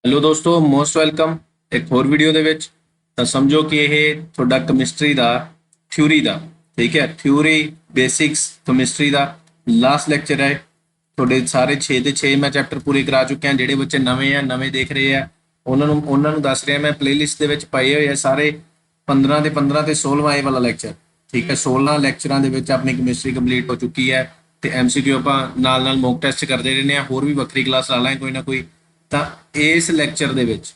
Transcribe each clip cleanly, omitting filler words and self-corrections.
Hello ਦੋਸਤੋ, most welcome ਇੱਕ ਹੋਰ ਵੀਡੀਓ ਦੇ ਵਿੱਚ। ਤਾਂ ਸਮਝੋ ਕਿ ਇਹ ਤੁਹਾਡਾ ਕੈਮਿਸਟਰੀ ਦਾ ਥਿਊਰੀ ਦਾ, ਠੀਕ ਹੈ, ਥਿਊਰੀ ਬੇਸਿਕਸ ਕੈਮਿਸਟਰੀ ਦਾ ਲਾਸਟ ਲੈਕਚਰ ਹੈ। ਤੁਹਾਡੇ ਸਾਰੇ 6 ਦੇ 6 ਮੈਂ ਚੈਪਟਰ ਪੂਰੇ ਕਰਾ ਚੁੱਕਿਆ। ਜਿਹੜੇ ਬੱਚੇ ਨਵੇਂ ਦੇਖ ਰਹੇ ਆ ਉਹਨਾਂ ਨੂੰ ਦੱਸ ਰਿਹਾ ਮੈਂ, ਪਲੇਲਿਸਟ ਦੇ ਵਿੱਚ ਪਏ ਹੋਏ ਆ ਸਾਰੇ 15 ਦੇ 15 ਤੇ 16ਵਾਂ ਇਹ ਵਾਲਾ ਲੈਕਚਰ, ਠੀਕ ਹੈ। 16 ਲੈਕਚਰਾਂ ਦੇ ਵਿੱਚ ਆਪਣੀ ਕੈਮਿਸਟਰੀ ਕੰਪਲੀਟ ਹੋ ਚੁੱਕੀ ਹੈ ਤੇ MCQ ਆਪਾਂ ਨਾਲ ਮੌਕ ਟੈਸਟ ਕਰਦੇ ਰਹਿੰਦੇ ਆ। ਹੋਰ ਵੀ ਵੱਖਰੀ ਕਲਾਸ ਲਾ ਲਾਂਗੇ ਕੋਈ ਨਾ ਕੋਈ। ਤਾਂ ਇਸ ਲੈਕਚਰ ਦੇ ਵਿੱਚ,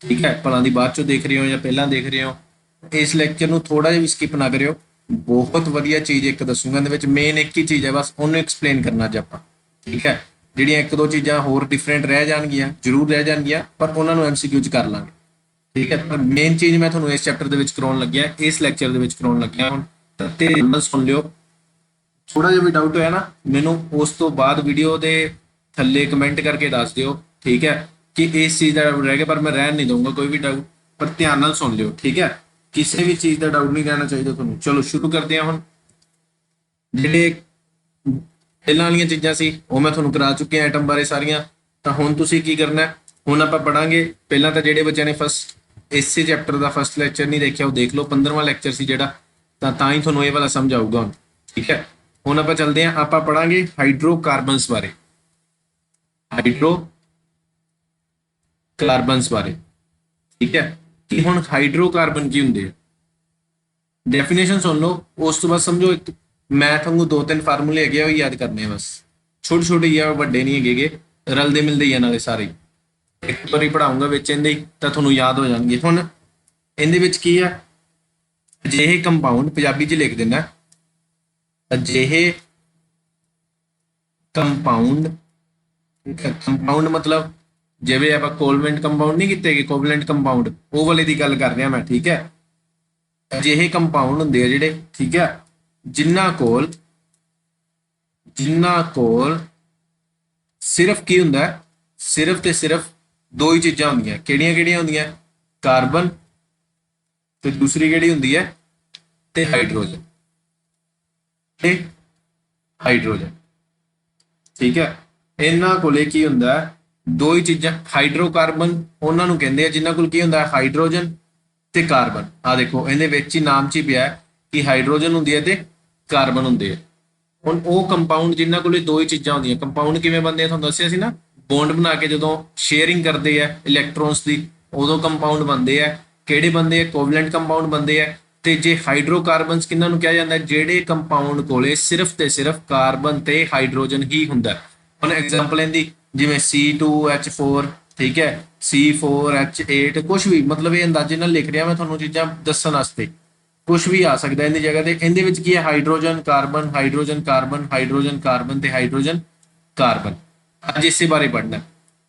ਠੀਕ ਹੈ, ਭਲਾਂ ਦੀ ਬਾਅਦ ਚੋਂ ਦੇਖ ਰਹੇ ਹੋ ਜਾਂ ਪਹਿਲਾਂ ਦੇਖ ਰਹੇ ਹੋ, ਇਸ ਲੈਕਚਰ ਨੂੰ ਥੋੜਾ ਜਿਹਾ ਵੀ ਸਕਿਪ ਨਾ ਕਰਿਓ। ਬਹੁਤ ਵਧੀਆ ਚੀਜ਼ ਇੱਕ ਦੱਸੂਗਾ। ਇਹਦੇ ਵਿੱਚ ਮੇਨ ਇੱਕ ਹੀ ਚੀਜ਼ ਹੈ, ਬਸ ਉਹਨੂੰ ਐਕਸਪਲੇਨ ਕਰਨਾ ਅੱਜ ਆਪਾਂ, ਠੀਕ ਹੈ। ਜਿਹੜੀਆਂ ਇੱਕ ਦੋ ਚੀਜ਼ਾਂ ਹੋਰ ਡਿਫਰੈਂਟ ਰਹਿ ਜਾਣਗੀਆਂ, ਜ਼ਰੂਰ ਰਹਿ ਜਾਣਗੀਆਂ, ਪਰ ਉਹਨਾਂ ਨੂੰ MCQ 'ਚ ਕਰ ਲਾਂਗੇ, ਠੀਕ ਹੈ। ਪਰ ਮੇਨ ਚੀਜ਼ ਮੈਂ ਤੁਹਾਨੂੰ ਇਸ ਚੈਪਟਰ ਦੇ ਵਿੱਚ ਕਰਾਉਣ ਲੱਗਿਆ, ਇਸ ਲੈਕਚਰ ਦੇ ਵਿੱਚ ਕਰਾਉਣ ਲੱਗਿਆ। ਹੁਣ ਤਾਂ ਧਿਆਨ ਨਾਲ ਸੁਣ ਲਿਓ। ਥੋੜਾ ਜਿਹਾ ਵੀ ਡਾਊਟ ਹੋਇਆ ਨਾ, ਮੈਨੂੰ ਉਸ ਤੋਂ ਬਾਅਦ ਵੀਡੀਓ ਦੇ ਥੱਲੇ ਕਮੈਂਟ ਕਰਕੇ ਦੱਸ ਦਿਓ, ਠੀਕ ਹੈ, ਕਿ ਇਸ ਚੀਜ਼ ਦਾ ਡਾਊਟ ਰਹਿ ਗਿਆ। ਪਰ ਮੈਂ ਰਹਿਣ ਨਹੀਂ ਦਊਂਗਾ ਕੋਈ ਵੀ ਡਾਊਟ, ਪਰ ਧਿਆਨ ਨਾਲ ਸੁਣ ਲਿਓ, ਠੀਕ ਹੈ। ਕਿਸੇ ਵੀ ਚੀਜ਼ ਦਾ ਡਾਊਟ ਨਹੀਂ ਰਹਿਣਾ ਚਾਹੀਦਾ ਤੁਹਾਨੂੰ। ਚਲੋ ਸ਼ੁਰੂ ਕਰਦੇ ਹਾਂ। ਹੁਣ ਜਿਹੜੇ ਪਹਿਲਾਂ ਵਾਲੀਆਂ ਚੀਜ਼ਾਂ ਸੀ ਉਹ ਮੈਂ ਤੁਹਾਨੂੰ ਕਰਾ ਚੁੱਕਿਆ ਐਟਮ ਬਾਰੇ ਸਾਰੀਆਂ। ਤਾਂ ਹੁਣ ਤੁਸੀਂ ਕੀ ਕਰਨਾ, ਹੁਣ ਆਪਾਂ ਪੜਾਂਗੇ। ਪਹਿਲਾਂ ਤਾਂ ਜਿਹੜੇ ਬੱਚਿਆਂ ਨੇ ਇਸੇ ਚੈਪਟਰ ਦਾ ਫਸਟ ਲੈਕਚਰ ਨਹੀਂ ਦੇਖਿਆ ਉਹ ਦੇਖ ਲਓ, 15ਵਾਂ ਲੈਕਚਰ ਸੀ ਜਿਹੜਾ। ਤਾਂ ਹੀ ਤੁਹਾਨੂੰ ਇਹ ਵਾਲਾ ਸਮਝ ਆਊਗਾ ਹੁਣ, ਠੀਕ ਹੈ। ਹੁਣ ਆਪਾਂ ਚੱਲਦੇ ਹਾਂ, ਆਪਾਂ ਪੜਾਂਗੇ ਹਾਈਡਰੋਕਾਰਬਨਸ ਬਾਰੇ, ਹਾਈਡਰੋਕਾਰਬਨਸ ਬਾਰੇ, ਠੀਕ ਹੈ। ਕਿ ਹੁਣ ਹਾਈਡਰੋਕਾਰਬਨ ਕੀ ਹੁੰਦੇ ਆ, ਡੈਫੀਨੇਸ਼ਨ ਸੁਣ ਲਓ, ਉਸ ਤੋਂ ਬਾਅਦ ਸਮਝੋ। ਇੱਕ ਮੈਥ ਵਾਂਗੂ 2-3 ਫਾਰਮੂਲੇ ਹੈਗੇ ਉਹ ਯਾਦ ਕਰਨੇ ਆ ਬਸ। ਛੋਟੇ ਛੋਟੇ ਹੀ ਆ, ਵੱਡੇ ਨਹੀਂ ਹੈਗੇ, ਰਲਦੇ ਮਿਲਦੇ ਹੀ ਆ ਨਾਲੇ ਸਾਰੇ। ਇੱਕ ਵਾਰੀ ਪੜਾਉਂਗਾ ਵਿੱਚ ਇਹਦੇ ਤਾਂ ਤੁਹਾਨੂੰ ਯਾਦ ਹੋ ਜਾਣਗੇ। ਹੁਣ ਇਹਦੇ ਵਿੱਚ ਕੀ ਆ, ਅਜਿਹੇ ਕੰਪਾਊਂਡ, ਪੰਜਾਬੀ 'ਚ ਲਿਖ ਦਿੰਦਾ, ਅਜਿਹੇ ਕੰਪਾਊਂਡ, ਕੰਪਾਊਂਡ ਮਤਲਬ ਜਿਵੇਂ ਆਪਾਂ ਕੋਵਲੈਂਟ ਕੰਪਾਊਂਡ ਨਹੀਂ ਕੀਤੇ, ਕੋਵਲੈਂਟ ਕੰਪਾਊਂਡ ਉਹ ਵਾਲੇ ਦੀ ਗੱਲ ਕਰ ਰਿਹਾ ਮੈਂ, ਠੀਕ ਹੈ। ਅਜਿਹੇ ਕੰਪਾਊਂਡ ਹੁੰਦੇ ਆ ਜਿਹੜੇ, ਠੀਕ ਹੈ, ਜਿਨ੍ਹਾਂ ਕੋਲ ਸਿਰਫ ਕੀ ਹੁੰਦਾ, ਸਿਰਫ ਤੇ ਸਿਰਫ ਦੋ ਹੀ ਚੀਜ਼ਾਂ ਹੁੰਦੀਆਂ। ਕਿਹੜੀਆਂ ਹੁੰਦੀਆਂ, ਕਾਰਬਨ ਤੇ ਦੂਸਰੀ ਕਿਹੜੀ ਹੁੰਦੀ ਹੈ, ਤੇ ਹਾਈਡਰੋਜਨ, ਠੀਕ ਹੈ। ਇਹਨਾਂ ਕੋਲੇ ਕੀ ਹੁੰਦਾ, ਦੋ ਹੀ ਚੀਜ਼ਾਂ। ਹਾਈਡਰੋਕਾਰਬਨ ਉਹਨਾਂ ਨੂੰ ਕਹਿੰਦੇ ਆ ਜਿਨ੍ਹਾਂ ਕੋਲ ਕੀ ਹੁੰਦਾ, ਹਾਈਡਰੋਜਨ ਤੇ ਕਾਰਬਨ। ਆ ਦੇਖੋ ਇਹਦੇ ਵਿੱਚ ਹੀ ਨਾਮ 'ਚ ਹੀ ਪਿਆ ਕਿ ਹਾਈਡਰੋਜਨ ਹੁੰਦੀ ਹੈ ਤੇ ਕਾਰਬਨ ਹੁੰਦੇ ਆ। ਹੁਣ ਉਹ ਕੰਪਾਊਂਡ ਜਿਨ੍ਹਾਂ ਕੋਲੇ ਦੋ ਹੀ ਚੀਜ਼ਾਂ ਹੁੰਦੀਆਂ, ਕੰਪਾਊਂਡ ਕਿਵੇਂ ਬਣਦੇ ਆ ਤੁਹਾਨੂੰ ਦੱਸਿਆ ਸੀ ਨਾ, ਬੌਂਡ ਬਣਾ ਕੇ ਜਦੋਂ ਸ਼ੇਅਰਿੰਗ ਕਰਦੇ ਆ ਇਲੈਕਟ੍ਰੋਨਸ ਦੀ, ਉਦੋਂ ਕੰਪਾਊਂਡ ਬਣਦੇ ਆ। ਕਿਹੜੇ ਬਣਦੇ ਆ, ਕੋਵਲੈਂਟ ਕੰਪਾਊਂਡ ਬਣਦੇ ਆ। ਤੇ ਜੇ ਹਾਈਡਰੋਕਾਰਬਨਸ ਕਿਹਨਾਂ ਨੂੰ ਕਿਹਾ ਜਾਂਦਾ, ਜਿਹੜੇ ਕੰਪਾਊਂਡ ਕੋਲੇ ਸਿਰਫ ਤੇ ਸਿਰਫ ਕਾਰਬਨ ਤੇ ਹਾਈਡਰੋਜਨ ਹੀ ਹੁੰਦਾ। ਹੁਣ ਐਗਜ਼ਾਮਪਲ ਇਹਦੀ ਜਿਵੇਂ C2H4, ਠੀਕ ਹੈ, C4H8, ਕੁਝ ਵੀ, ਮਤਲਬ ਇਹ ਅੰਦਾਜ਼ੇ ਨਾਲ ਲਿਖ ਰਿਹਾ ਮੈਂ ਤੁਹਾਨੂੰ ਚੀਜ਼ਾਂ ਦੱਸਣ ਵਾਸਤੇ। ਕੁਝ ਵੀ ਆ ਸਕਦਾ ਇਹਦੀ ਜਗ੍ਹਾ ਤੇ। ਇਹਦੇ ਵਿੱਚ ਕੀ ਹੈ, hydrogen carbon, hydrogen carbon, hydrogen carbon ਤੇ ਹਾਈਡਰੋਜਨ ਕਾਰਬਨ। ਅੱਜ ਇਸੇ ਬਾਰੇ ਪੜ੍ਹਨਾ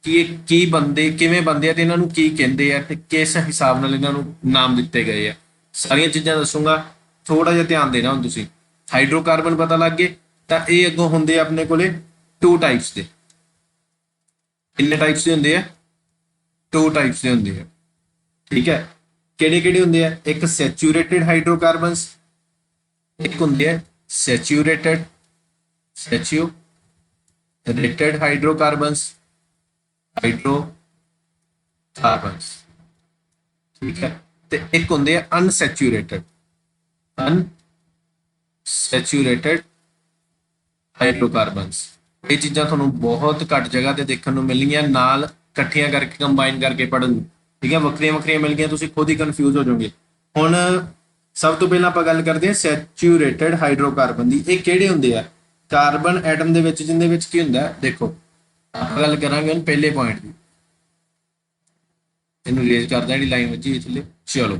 ਕਿ ਇਹ ਕੀ ਬੰਦੇ, ਕਿਵੇਂ ਬੰਦੇ ਆ ਤੇ ਇਹਨਾਂ ਨੂੰ ਕੀ ਕਹਿੰਦੇ ਆ ਤੇ ਕਿਸ ਹਿਸਾਬ ਨਾਲ ਇਹਨਾਂ ਨੂੰ ਨਾਮ ਦਿੱਤੇ ਗਏ ਆ। ਸਾਰੀਆਂ ਚੀਜ਼ਾਂ ਦੱਸੂਗਾ, ਥੋੜਾ ਜਿਹਾ ਧਿਆਨ ਦੇਣਾ। ਹੁਣ ਤੁਸੀਂ ਹਾਈਡਰੋਕਾਰਬਨ ਪਤਾ ਲੱਗ ਗਏ, ਤਾਂ ਇਹ ਅੱਗੋਂ ਹੁੰਦੇ ਆਪਣੇ ਕੋਲੇ 2 ਟਾਈਪਸ ਦੇ। ਕਿੰਨੇ ਟਾਈਪਸ ਦੇ ਹੁੰਦੇ ਆ, 2 ਟਾਈਪਸ ਦੇ ਹੁੰਦੇ ਆ, ਠੀਕ ਹੈ। ਕਿਹੜੇ ਹੁੰਦੇ ਆ, ਇੱਕ ਸੈਚੂਰੇਟਡ ਹਾਈਡਰੋਕਾਰਬਨਸ, ਇੱਕ ਹੁੰਦੇ ਆ ਸੈਚੂਰੇਟਡ ਹਾਈਡਰੋਕਾਰਬਨਸ, ਠੀਕ ਹੈ। ਤੇ ਇੱਕ ਹੁੰਦੇ ਆ ਅਨਸੈਚੂਰੇਟਡ ਹਾਈਡਰੋਕਾਰਬਨਸ। ਇਹ ਚੀਜ਼ਾਂ ਤੁਹਾਨੂੰ ਬਹੁਤ ਘੱਟ ਜਗ੍ਹਾ ਤੇ ਦੇਖਣ ਨੂੰ ਮਿਲਣਗੀਆਂ, ਨਾਲ ਇਕੱਠੀਆਂ ਕਰਕੇ ਕੰਬਾਈਨ ਕਰਕੇ ਪੜ੍ਹਨ, ਠੀਕ ਹੈ। ਵੱਖਰੀਆਂ ਮਿਲ ਗਈਆਂ, ਤੁਸੀਂ ਖੁਦ ਹੀ ਕਨਫਿਊਜ਼ ਹੋ ਜਾਓਗੇ। ਹੁਣ ਸਭ ਤੋਂ ਪਹਿਲਾਂ ਆਪਾਂ ਗੱਲ ਕਰਦੇ ਹਾਂ ਸੈਚੂਰੇਟਡ ਹਾਈਡਰੋਕਾਰਬਨ ਦੀ। ਇਹ ਕਿਹੜੇ ਹੁੰਦੇ ਆ, ਕਾਰਬਨ ਐਟਮ ਦੇ ਵਿੱਚ, ਜਿੰਦੇ ਵਿੱਚ ਕੀ ਹੁੰਦਾ, ਦੇਖੋ ਆਪਾਂ ਗੱਲ ਕਰਾਂਗੇ ਹੁਣ ਪਹਿਲੇ ਪੁਆਇੰਟ ਦੀ। ਇਹਨੂੰ ਰੇਜ਼ ਕਰਦਾ ਜਿਹੜੀ ਲਾਈਨ ਵੱਜੀ ਥੱਲੇ। ਚਲੋ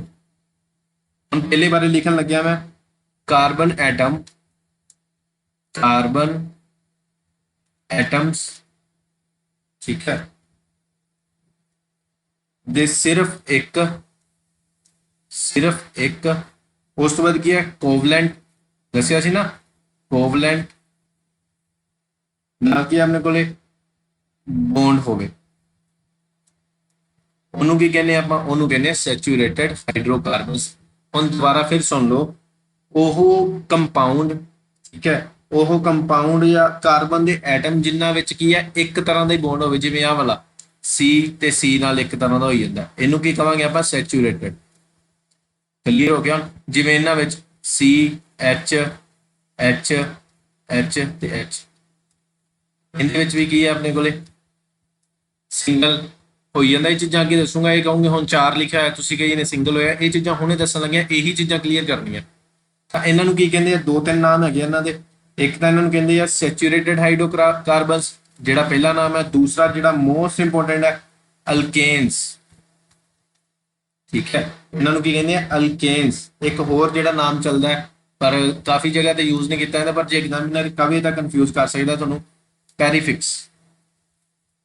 ਹੁਣ ਪਹਿਲੇ ਬਾਰੇ ਲਿਖਣ ਲੱਗਿਆ ਮੈਂ, ਕਾਰਬਨ ਐਟਮਸ, ਠੀਕ ਹੈ, ਦੇ ਸਿਰਫ ਇੱਕ, ਉਸ ਤੋਂ ਬਾਅਦ ਕੀ ਹੈ, ਕੋਵਲੈਂਟ ਦੱਸਿਆ ਸੀ ਨਾ, ਕੋਵਲੈਂਟ ਨਾ ਕਿ ਆਪਣੇ ਕੋਲੇ ਬੌਂਡ ਹੋਵੇ, ਉਹਨੂੰ ਕੀ ਕਹਿੰਦੇ ਆਪਾਂ, ਉਹਨੂੰ ਕਹਿੰਦੇ ਆ ਸੈਚੂਰੇਟਡ ਹਾਈਡਰੋਕਾਰਬਨਸ। ਹੁਣ ਦੁਬਾਰਾ ਫਿਰ ਸੁਣ ਲਓ, ਉਹ ਕੰਪਾਊਂਡ, ਠੀਕ ਹੈ, ਉਹ ਕੰਪਾਊਂਡ ਜਾਂ ਕਾਰਬਨ ਦੇ ਐਟਮ ਜਿਨ੍ਹਾਂ ਵਿੱਚ ਕੀ ਹੈ, ਇੱਕ ਤਰ੍ਹਾਂ ਦਾ ਹੀ ਬੌਂਡ ਹੋਵੇ, ਜਿਵੇਂ ਆਹ ਵਾਲਾ C ਤੇ C ਨਾਲ ਇੱਕ ਤਰ੍ਹਾਂ ਦਾ ਹੋਈ ਜਾਂਦਾ, ਇਹਨੂੰ ਕੀ ਕਹਾਂਗੇ ਆਪਾਂ? ਸੈਚੂਰੇਟਡ। ਕਲੀਅਰ ਹੋ ਗਿਆ? ਜਿਵੇਂ ਇਹਨਾਂ ਵਿੱਚ C H H H ਤੇ H, ਇਹਦੇ ਵਿੱਚ ਵੀ ਕੀ ਹੈ ਆਪਣੇ ਕੋਲੇ? ਸਿੰਗਲ ਹੋਈ ਜਾਂਦਾ। ਇਹ ਚੀਜ਼ਾਂ ਅੱਗੇ ਦੱਸੂਗਾ, ਇਹ ਕਹੂੰਗੇ ਹੁਣ 4 ਲਿਖਿਆ ਹੋਇਆ, ਤੁਸੀਂ ਕਹੀ ਨੇ ਸਿੰਗਲ ਹੋਇਆ। ਇਹ ਚੀਜ਼ਾਂ ਹੁਣੇ ਦੱਸਣ ਲੱਗਿਆ, ਇਹੀ ਚੀਜ਼ਾਂ ਕਲੀਅਰ ਕਰਨੀਆਂ। ਤਾਂ ਇਹਨਾਂ ਨੂੰ ਕੀ ਕਹਿੰਦੇ ਆ? 2-3 ਨਾਮ ਹੈਗੇ ਇਹਨਾਂ ਦੇ। ਇੱਕ ਤਾਂ ਇਹਨਾਂ ਨੂੰ ਕਹਿੰਦੇ ਆ ਸੈਚੂਰੇਟਡ ਹਾਈਡਰੋਕਾਰਬਨਸ, ਜਿਹੜਾ ਪਹਿਲਾ ਨਾਮ ਹੈ। ਦੂਸਰਾ ਜਿਹੜਾ ਮੋਸਟ ਇੰਪੋਰਟੈਂਟ ਹੈ, ਅਲਕੇਨਸ। ਠੀਕ ਹੈ, ਇਹਨਾਂ ਨੂੰ ਕੀ ਕਹਿੰਦੇ ਆ? ਅਲਕੇਨਸ। ਇੱਕ ਹੋਰ ਜਿਹੜਾ ਨਾਮ ਚੱਲਦਾ ਹੈ ਪਰ ਕਾਫੀ ਜਗ੍ਹਾ ਤੇ ਯੂਜ਼ ਨਹੀਂ ਕੀਤਾ ਜਾਂਦਾ, ਪਰ ਜੇ ਐਗਜ਼ਾਮੀਨਰ ਕਵੇ ਤਾਂ ਕਨਫਿਊਜ਼ ਕਰ ਸਕਦਾ ਤੁਹਾਨੂੰ, ਪੈਰੀਫਿਕਸ,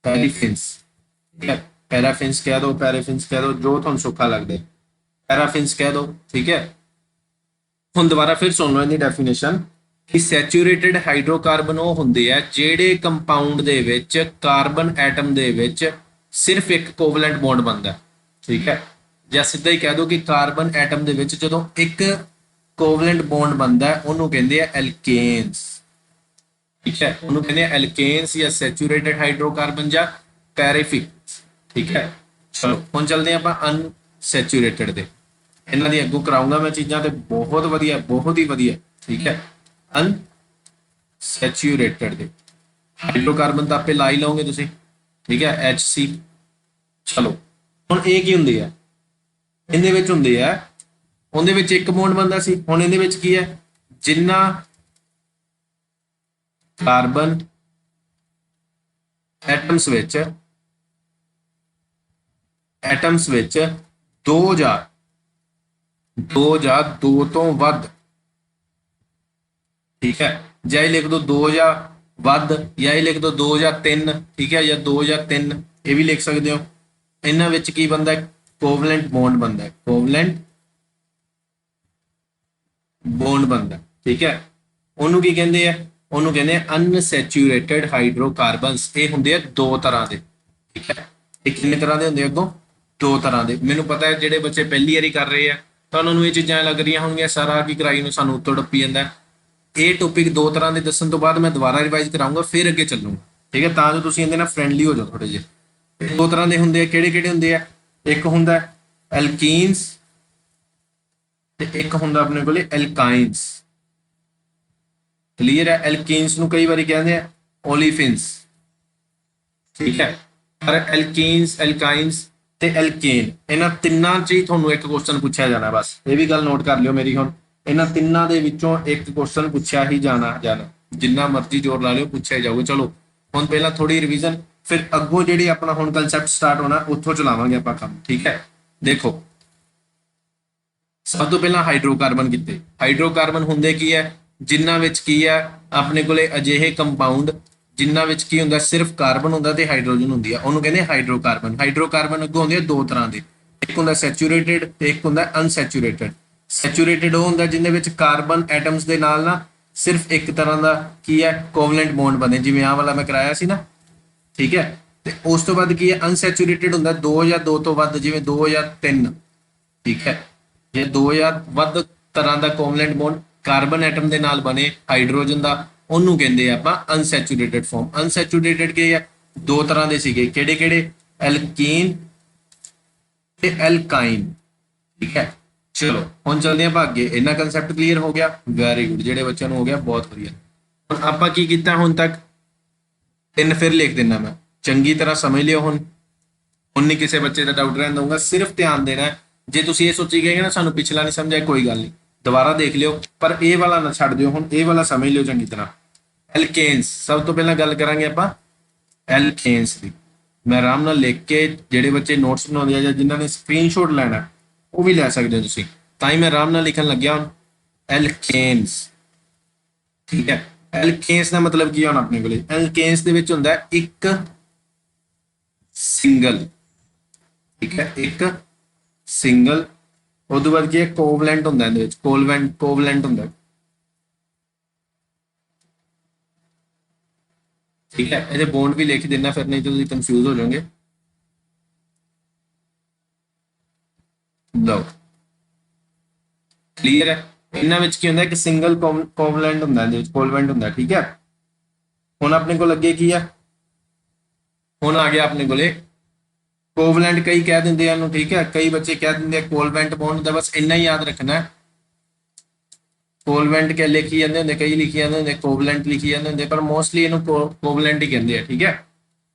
ਪੈਰੀਫਿਨਸ। ਠੀਕ ਹੈ, ਪੈਰਾਫਿਨਸ ਕਹਿ ਦੋ, ਪੈਰਾਫਿਨਸ ਕਹਿ ਦੋ, ਜੋ ਤੁਹਾਨੂੰ ਸੌਖਾ ਲੱਗਦਾ, ਪੈਰਾਫਿਨਸ ਕਹਿ ਦੋ। ਠੀਕ ਹੈ, ਹੁਣ ਦੁਬਾਰਾ ਫਿਰ ਸੁਣ ਲਓ ਇਹਦੀ ਡੈਫੀਨੇਸ਼ਨ ਕਿ ਸੈਚੂਰੇਟਡ ਹਾਈਡਰੋਕਾਰਬਨ ਉਹ ਹੁੰਦੇ ਆ ਜਿਹੜੇ ਕੰਪਾਊਂਡ ਦੇ ਵਿੱਚ ਕਾਰਬਨ ਐਟਮ ਦੇ ਵਿੱਚ ਸਿਰਫ ਇੱਕ ਕੋਵਲੈਂਟ ਬੌਂਡ ਬਣਦਾ। ਠੀਕ ਹੈ, ਜਾਂ ਸਿੱਧਾ ਹੀ ਕਹਿ ਦੋ ਕਿ ਕਾਰਬਨ ਐਟਮ ਦੇ ਵਿੱਚ ਜਦੋਂ ਇੱਕ ਕੋਵਲੈਂਟ ਬੌਂਡ ਬਣਦਾ ਉਹਨੂੰ ਕਹਿੰਦੇ ਆ ਐਲਕੇਨਸ। ਠੀਕ ਹੈ, ਉਹਨੂੰ ਕਹਿੰਦੇ ਆ ਐਲਕੇਨਸ ਜਾਂ ਸੈਚੂਰੇਟਡ ਹਾਈਡਰੋਕਾਰਬਨ ਜਾਂ ਪੈਰੀਫਿਕਸ। ਠੀਕ ਹੈ, ਚਲੋ ਹੁਣ ਚੱਲਦੇ ਆਪਾਂ ਅਨਸੈਚੂਰੇਟਡ ਦੇ। ਇਹਨਾਂ ਦੀ ਅੱਗੋਂ ਕਰਾਉਂਗਾ ਮੈਂ ਚੀਜ਼ਾਂ ਤੇ ਬਹੁਤ ਵਧੀਆ, ਬਹੁਤ ਹੀ ਵਧੀਆ। ਠੀਕ ਹੈ, ਅਨਸੈਚੂਰੇਟਡ ਦੇ ਹਾਈਡਰੋਕਾਰਬਨ ਤਾਂ ਆਪੇ ਲਾ ਹੀ ਲਓਗੇ ਤੁਸੀਂ। ਠੀਕ ਹੈ, HC। ਚਲੋ ਹੁਣ ਇਹ ਕੀ ਹੁੰਦੇ ਆ? ਇਹਦੇ ਵਿੱਚ ਹੁੰਦੇ ਆ, ਉਹਦੇ ਵਿੱਚ ਇੱਕ ਬੌਂਡ ਬਣਦਾ ਸੀ, ਹੁਣ ਇਹਦੇ ਵਿੱਚ ਕੀ ਹੈ? ਜਿੰਨਾ ਕਾਰਬਨ ਐਟਮਸ ਵਿੱਚ ਦੋ ਜਾਂ ਦੋ ਤੋਂ ਵੱਧ। ਠੀਕ ਹੈ, ਜਾਂ ਇਹ ਲਿਖ ਦੋ 2 ਜਾਂ ਵੱਧ, ਜਾਂ ਇਹ ਲਿਖ ਦੋ 2 ਜਾਂ 3। ਠੀਕ ਹੈ, ਜਾਂ 2 ਜਾਂ 3 ਇਹ ਵੀ ਲਿਖ ਸਕਦੇ ਹੋ। ਇਹਨਾਂ ਵਿੱਚ ਕੀ ਬਣਦਾ? ਕੋਵਲੈਂਟ ਬੌਂਡ ਬਣਦਾ, ਕੋਵਲੈਂਟ ਬੌਂਡ ਬਣਦਾ। ਠੀਕ ਹੈ, ਉਹਨੂੰ ਕੀ ਕਹਿੰਦੇ ਆ? ਉਹਨੂੰ ਕਹਿੰਦੇ ਆ ਅਨਸੈਚੂਰੇਟਡ ਹਾਈਡਰੋਕਾਰਬਨਸ। ਇਹ ਹੁੰਦੇ ਆ 2 ਤਰ੍ਹਾਂ ਦੇ। ਠੀਕ ਹੈ, ਇਹ ਕਿੰਨੇ ਤਰ੍ਹਾਂ ਦੇ ਹੁੰਦੇ? ਅੱਗੋਂ 2 ਤਰ੍ਹਾਂ ਦੇ। ਮੈਨੂੰ ਪਤਾ ਹੈ ਜਿਹੜੇ ਬੱਚੇ ਪਹਿਲੀ ਵਾਰੀ ਕਰ ਰਹੇ ਆ ਤਾਂ ਉਹਨਾਂ ਨੂੰ ਇਹ ਚੀਜ਼ਾਂ ਲੱਗ ਰਹੀਆਂ ਹੋਣਗੀਆਂ ਸਾਰਾ ਕੀ ਕਰਾਈ ਨੂੰ ਸਾਨੂੰ ਉੱਤੋਂ ਟੱਪੀ ਜਾਂਦਾ। ਇਹ ਟੌਪਿਕ 2 ਤਰ੍ਹਾਂ ਦੇ ਦੱਸਣ ਤੋਂ ਬਾਅਦ ਮੈਂ ਦੁਬਾਰਾ ਰਿਵਾਈਜ਼ ਕਰਾਉਂਗਾ, ਫਿਰ ਅੱਗੇ ਚੱਲੂਗਾ। ਠੀਕ ਹੈ, ਤਾਂ ਜੋ ਤੁਸੀਂ ਇਹਦੇ ਨਾਲ ਫਰੈਂਡਲੀ ਹੋ ਜਾਓ ਥੋੜੇ ਜਿਹੇ। 2 ਤਰ੍ਹਾਂ ਦੇ ਹੁੰਦੇ ਆ, ਕਿਹੜੇ ਕਿਹੜੇ ਹੁੰਦੇ ਆ? ਇੱਕ ਹੁੰਦਾ ਐਲਕੀਨਸ ਤੇ ਇੱਕ ਹੁੰਦਾ ਆਪਣੇ ਕੋਲੇ ਐਲਕਾਈਨਸ। ਕਲੀਅਰ ਹੈ? ਐਲਕੀਨਸ ਨੂੰ ਕਈ ਵਾਰੀ ਕਹਿੰਦੇ ਆ ਓਲੀਫਿਨਸ। ਠੀਕ ਹੈ, ਪਰ ਐਲਕੀਨਸ, ਐਲਕਾਈਨਸ ਤੇ ਐਲਕੇਨ, ਇਹਨਾਂ ਤਿੰਨਾਂ 'ਚ ਹੀ ਤੁਹਾਨੂੰ ਇੱਕ ਕੁਐਸਚਨ ਪੁੱਛਿਆ ਜਾਣਾ। ਬਸ ਇਹ ਵੀ ਗੱਲ ਨੋਟ ਕਰ ਲਿਓ ਮੇਰੀ। ਹੁਣ ਇਹਨਾਂ ਤਿੰਨਾਂ ਦੇ ਵਿੱਚੋਂ ਇੱਕ ਕੁਐਸਚਨ ਪੁੱਛਿਆ ਹੀ ਜਾਣਾ, ਜਿੰਨਾ ਮਰਜ਼ੀ ਜ਼ੋਰ ਲਾ ਲਿਓ, ਪੁੱਛਿਆ ਜਾਊਗਾ। ਚਲੋ ਹੁਣ ਪਹਿਲਾਂ ਥੋੜੀ ਰਿਵੀਜ਼ਨ, ਫਿਰ ਅੱਗੋਂ ਜਿਹੜੀ ਆਪਣਾ ਹੁਣ ਕਨਸੈਪਟ ਸਟਾਰਟ ਹੋਣਾ ਉੱਥੋਂ ਚਲਾਵਾਂਗੇ ਆਪਾਂ ਕੰਮ। ਠੀਕ ਹੈ, ਦੇਖੋ ਸਭ ਤੋਂ ਪਹਿਲਾਂ ਹਾਈਡਰੋਕਾਰਬਨ ਕਿਤੇ। ਹਾਈਡਰੋਕਾਰਬਨ ਹੁੰਦੇ ਕੀ ਹੈ? ਜਿਨ੍ਹਾਂ ਵਿੱਚ ਕੀ ਹੈ ਆਪਣੇ ਕੋਲੇ ਅਜਿਹੇ ਕੰਪਾਊਂਡ ਜਿਨ੍ਹਾਂ ਵਿੱਚ ਕੀ ਹੁੰਦਾ? ਸਿਰਫ ਕਾਰਬਨ ਹੁੰਦਾ ਤੇ ਹਾਈਡਰੋਜਨ ਹੁੰਦੀ ਆ, ਉਹਨੂੰ ਕਹਿੰਦੇ ਹਾਈਡਰੋਕਾਰਬਨ। ਹਾਈਡਰੋਕਾਰਬਨ ਅੱਗੋਂ ਹੁੰਦੇ ਆ 2 ਤਰ੍ਹਾਂ ਦੇ, ਇੱਕ ਹੁੰਦਾ ਸੈਚੂਰੇਟਡ ਤੇ ਇੱਕ ਹੁੰਦਾ ਅਨਸੈਚੂਰੇਟਡ। ਸੈਚੂਰੇਟਡ ਉਹ ਹੁੰਦਾ ਜਿਹਦੇ ਵਿੱਚ ਕਾਰਬਨ ਐਟਮਸ ਦੇ ਨਾਲ ਨਾ ਸਿਰਫ ਇੱਕ ਤਰ੍ਹਾਂ ਦਾ ਕੀ ਹੈ? ਕੋਵਲੈਂਟ ਬੌਂਡ ਬਣੇ, ਜਿਵੇਂ ਆਹ ਵਾਲਾ ਮੈਂ ਕਰਾਇਆ ਸੀ ਨਾ। ਠੀਕ ਹੈ, ਤੇ ਉਸ ਤੋਂ ਬਾਅਦ ਕੀ ਹੈ? ਅਨਸੈਚੂਰੇਟਡ ਹੁੰਦਾ 2 ਜਾਂ 2 ਤੋਂ ਵੱਧ, ਜਿਵੇਂ 2 ਜਾਂ 3। ਠੀਕ ਹੈ, ਜੇ 2 ਜਾਂ ਵੱਧ ਤਰ੍ਹਾਂ ਦਾ ਕੋਵਲੈਂਟ ਬੌਂਡ ਕਾਰਬਨ ਐਟਮ ਦੇ ਨਾਲ ਬਣੇ ਹਾਈਡਰੋਜਨ ਦਾ, ਉਹਨੂੰ ਕਹਿੰਦੇ ਆ ਆਪਾਂ ਅਨਸੈਚੂਰੇਟਡ ਫਾਰਮ। ਅਨਸੈਚੂਰੇਟਡ ਕੀ ਹੈ? 2 ਤਰ੍ਹਾਂ ਦੇ ਸੀਗੇ, ਕਿਹੜੇ ਕਿਹੜੇ? ਐਲਕੀਨ ਤੇ ਐਲਕਾਈਨ। ਠੀਕ ਹੈ, ਚਲੋ ਹੁਣ ਚੱਲਦੇ ਆਪਾਂ ਅੱਗੇ। ਇਹਨਾਂ ਕਨਸੈਪਟ ਕਲੀਅਰ ਹੋ ਗਿਆ? ਵੈਰੀ ਗੁੱਡ, ਜਿਹੜੇ ਬੱਚਿਆਂ ਨੂੰ ਹੋ ਗਿਆ ਬਹੁਤ ਵਧੀਆ। ਹੁਣ ਆਪਾਂ ਕੀ ਕੀਤਾ ਹੁਣ ਤੱਕ? 3 ਫਿਰ ਲਿਖ ਦਿੰਦਾ ਮੈਂ, ਚੰਗੀ ਤਰ੍ਹਾਂ ਸਮਝ ਲਿਓ। ਹੁਣ ਨਹੀਂ ਕਿਸੇ ਬੱਚੇ ਦਾ ਡਾਊਟ ਰਹਿਣ ਦਊਂਗਾ, ਸਿਰਫ ਧਿਆਨ ਦੇਣਾ। ਜੇ ਤੁਸੀਂ ਇਹ ਸੋਚੀ ਗਏ ਨਾ ਸਾਨੂੰ ਪਿਛਲਾ ਨਹੀਂ ਸਮਝਿਆ, ਕੋਈ ਗੱਲ ਨਹੀਂ, ਦੁਬਾਰਾ ਦੇਖ ਲਿਓ, ਪਰ ਇਹ ਵਾਲਾ ਨਾ ਛੱਡ ਦਿਓ। ਹੁਣ ਇਹ ਵਾਲਾ ਸਮਝ ਲਿਓ ਚੰਗੀ ਤਰ੍ਹਾਂ। ਐਲਕੇਨਸ, ਸਭ ਤੋਂ ਪਹਿਲਾਂ ਗੱਲ ਕਰਾਂਗੇ ਆਪਾਂ ਐਲਕੇਨਸ ਦੀ। ਮੈਂ ਆਰਾਮ ਨਾਲ ਲਿਖ ਕੇ, ਜਿਹੜੇ ਬੱਚੇ ਨੋਟਸ ਬਣਾਉਂਦੇ ਆ ਜਾਂ ਜਿਨ੍ਹਾਂ ਨੇ ਸਕਰੀਨਸ਼ਾਟ ਲੈਣਾ ਉਹ ਵੀ ਲੈ ਸਕਦੇ ਹੋ ਤੁਸੀਂ, ਤਾਂ ਹੀ ਮੈਂ ਆਰਾਮ ਨਾਲ ਲਿਖਣ ਲੱਗਿਆ ਹੁਣ ਐਲਕੇਨਸ। ਠੀਕ ਹੈ, ਐਲਕੇਨਸ ਦਾ ਮਤਲਬ ਕੀ ਹੋਣਾ ਆਪਣੇ ਕੋਲੇ? ਐਲਕੇਨਸ ਦੇ ਵਿੱਚ ਹੁੰਦਾ ਇੱਕ ਸਿੰਗਲ। ਠੀਕ ਹੈ, ਇੱਕ ਸਿੰਗਲ। ਉਦੋਂ ਬਾਅਦ ਕੀ ਹੈ? ਕੋਵਲੈਂਟ ਹੁੰਦਾ ਇਹਦੇ ਵਿੱਚ, ਕੋਵਲੈਂਟ ਹੁੰਦਾ। ਠੀਕ ਹੈ, ਇਹਦੇ ਬੌਂਡ ਵੀ ਲਿਖ ਦੇਣਾ ਫਿਰ, ਨਹੀਂ ਤਾਂ ਤੁਸੀਂ ਕਨਫਿਊਜ਼ ਹੋ ਜਾਓਗੇ। ਲਓ ਕਲੀਅਰ ਹੈ? ਇਹਨਾਂ ਵਿੱਚ ਕੀ ਹੁੰਦਾ? ਕਿ ਸਿੰਗਲ ਕੋਵਲੈਂਟ ਹੁੰਦਾ, ਇਹਦੇ ਵਿੱਚ ਕੋਵਲੈਂਟ ਹੁੰਦਾ। ਠੀਕ ਹੈ, ਹੁਣ ਆਪਣੇ ਕੋਲ ਅੱਗੇ ਕੀ ਹੈ? ਹੁਣ ਆ ਗਿਆ ਆਪਣੇ ਕੋਲੇ ਕੋਵਲੈਂਟ ਕਈ ਕਹਿ ਦਿੰਦੇ ਆ ਇਹਨੂੰ, ਠੀਕ ਹੈ, ਕਈ ਬੱਚੇ ਕਹਿ ਦਿੰਦੇ ਆ ਕੋਵਲੈਂਟ ਬੌਂਡ ਦਾ, ਬਸ ਇੰਨਾ ਹੀ ਯਾਦ ਰੱਖਣਾ ਹੈ। ਕੋਵਲੈਂਟ ਕੇ ਲਿਖੀ ਜਾਂਦੇ ਹੁੰਦੇ, ਕਈ ਲਿਖੀ ਜਾਂਦੇ ਹੁੰਦੇ ਕੋਵਲੈਂਟ ਲਿਖੀ ਜਾਂਦੇ ਹੁੰਦੇ, ਪਰ ਮੋਸਟਲੀ ਇਹਨੂੰ ਕੋਵਲੈਂਟ ਹੀ ਕਹਿੰਦੇ ਆ, ਠੀਕ ਹੈ।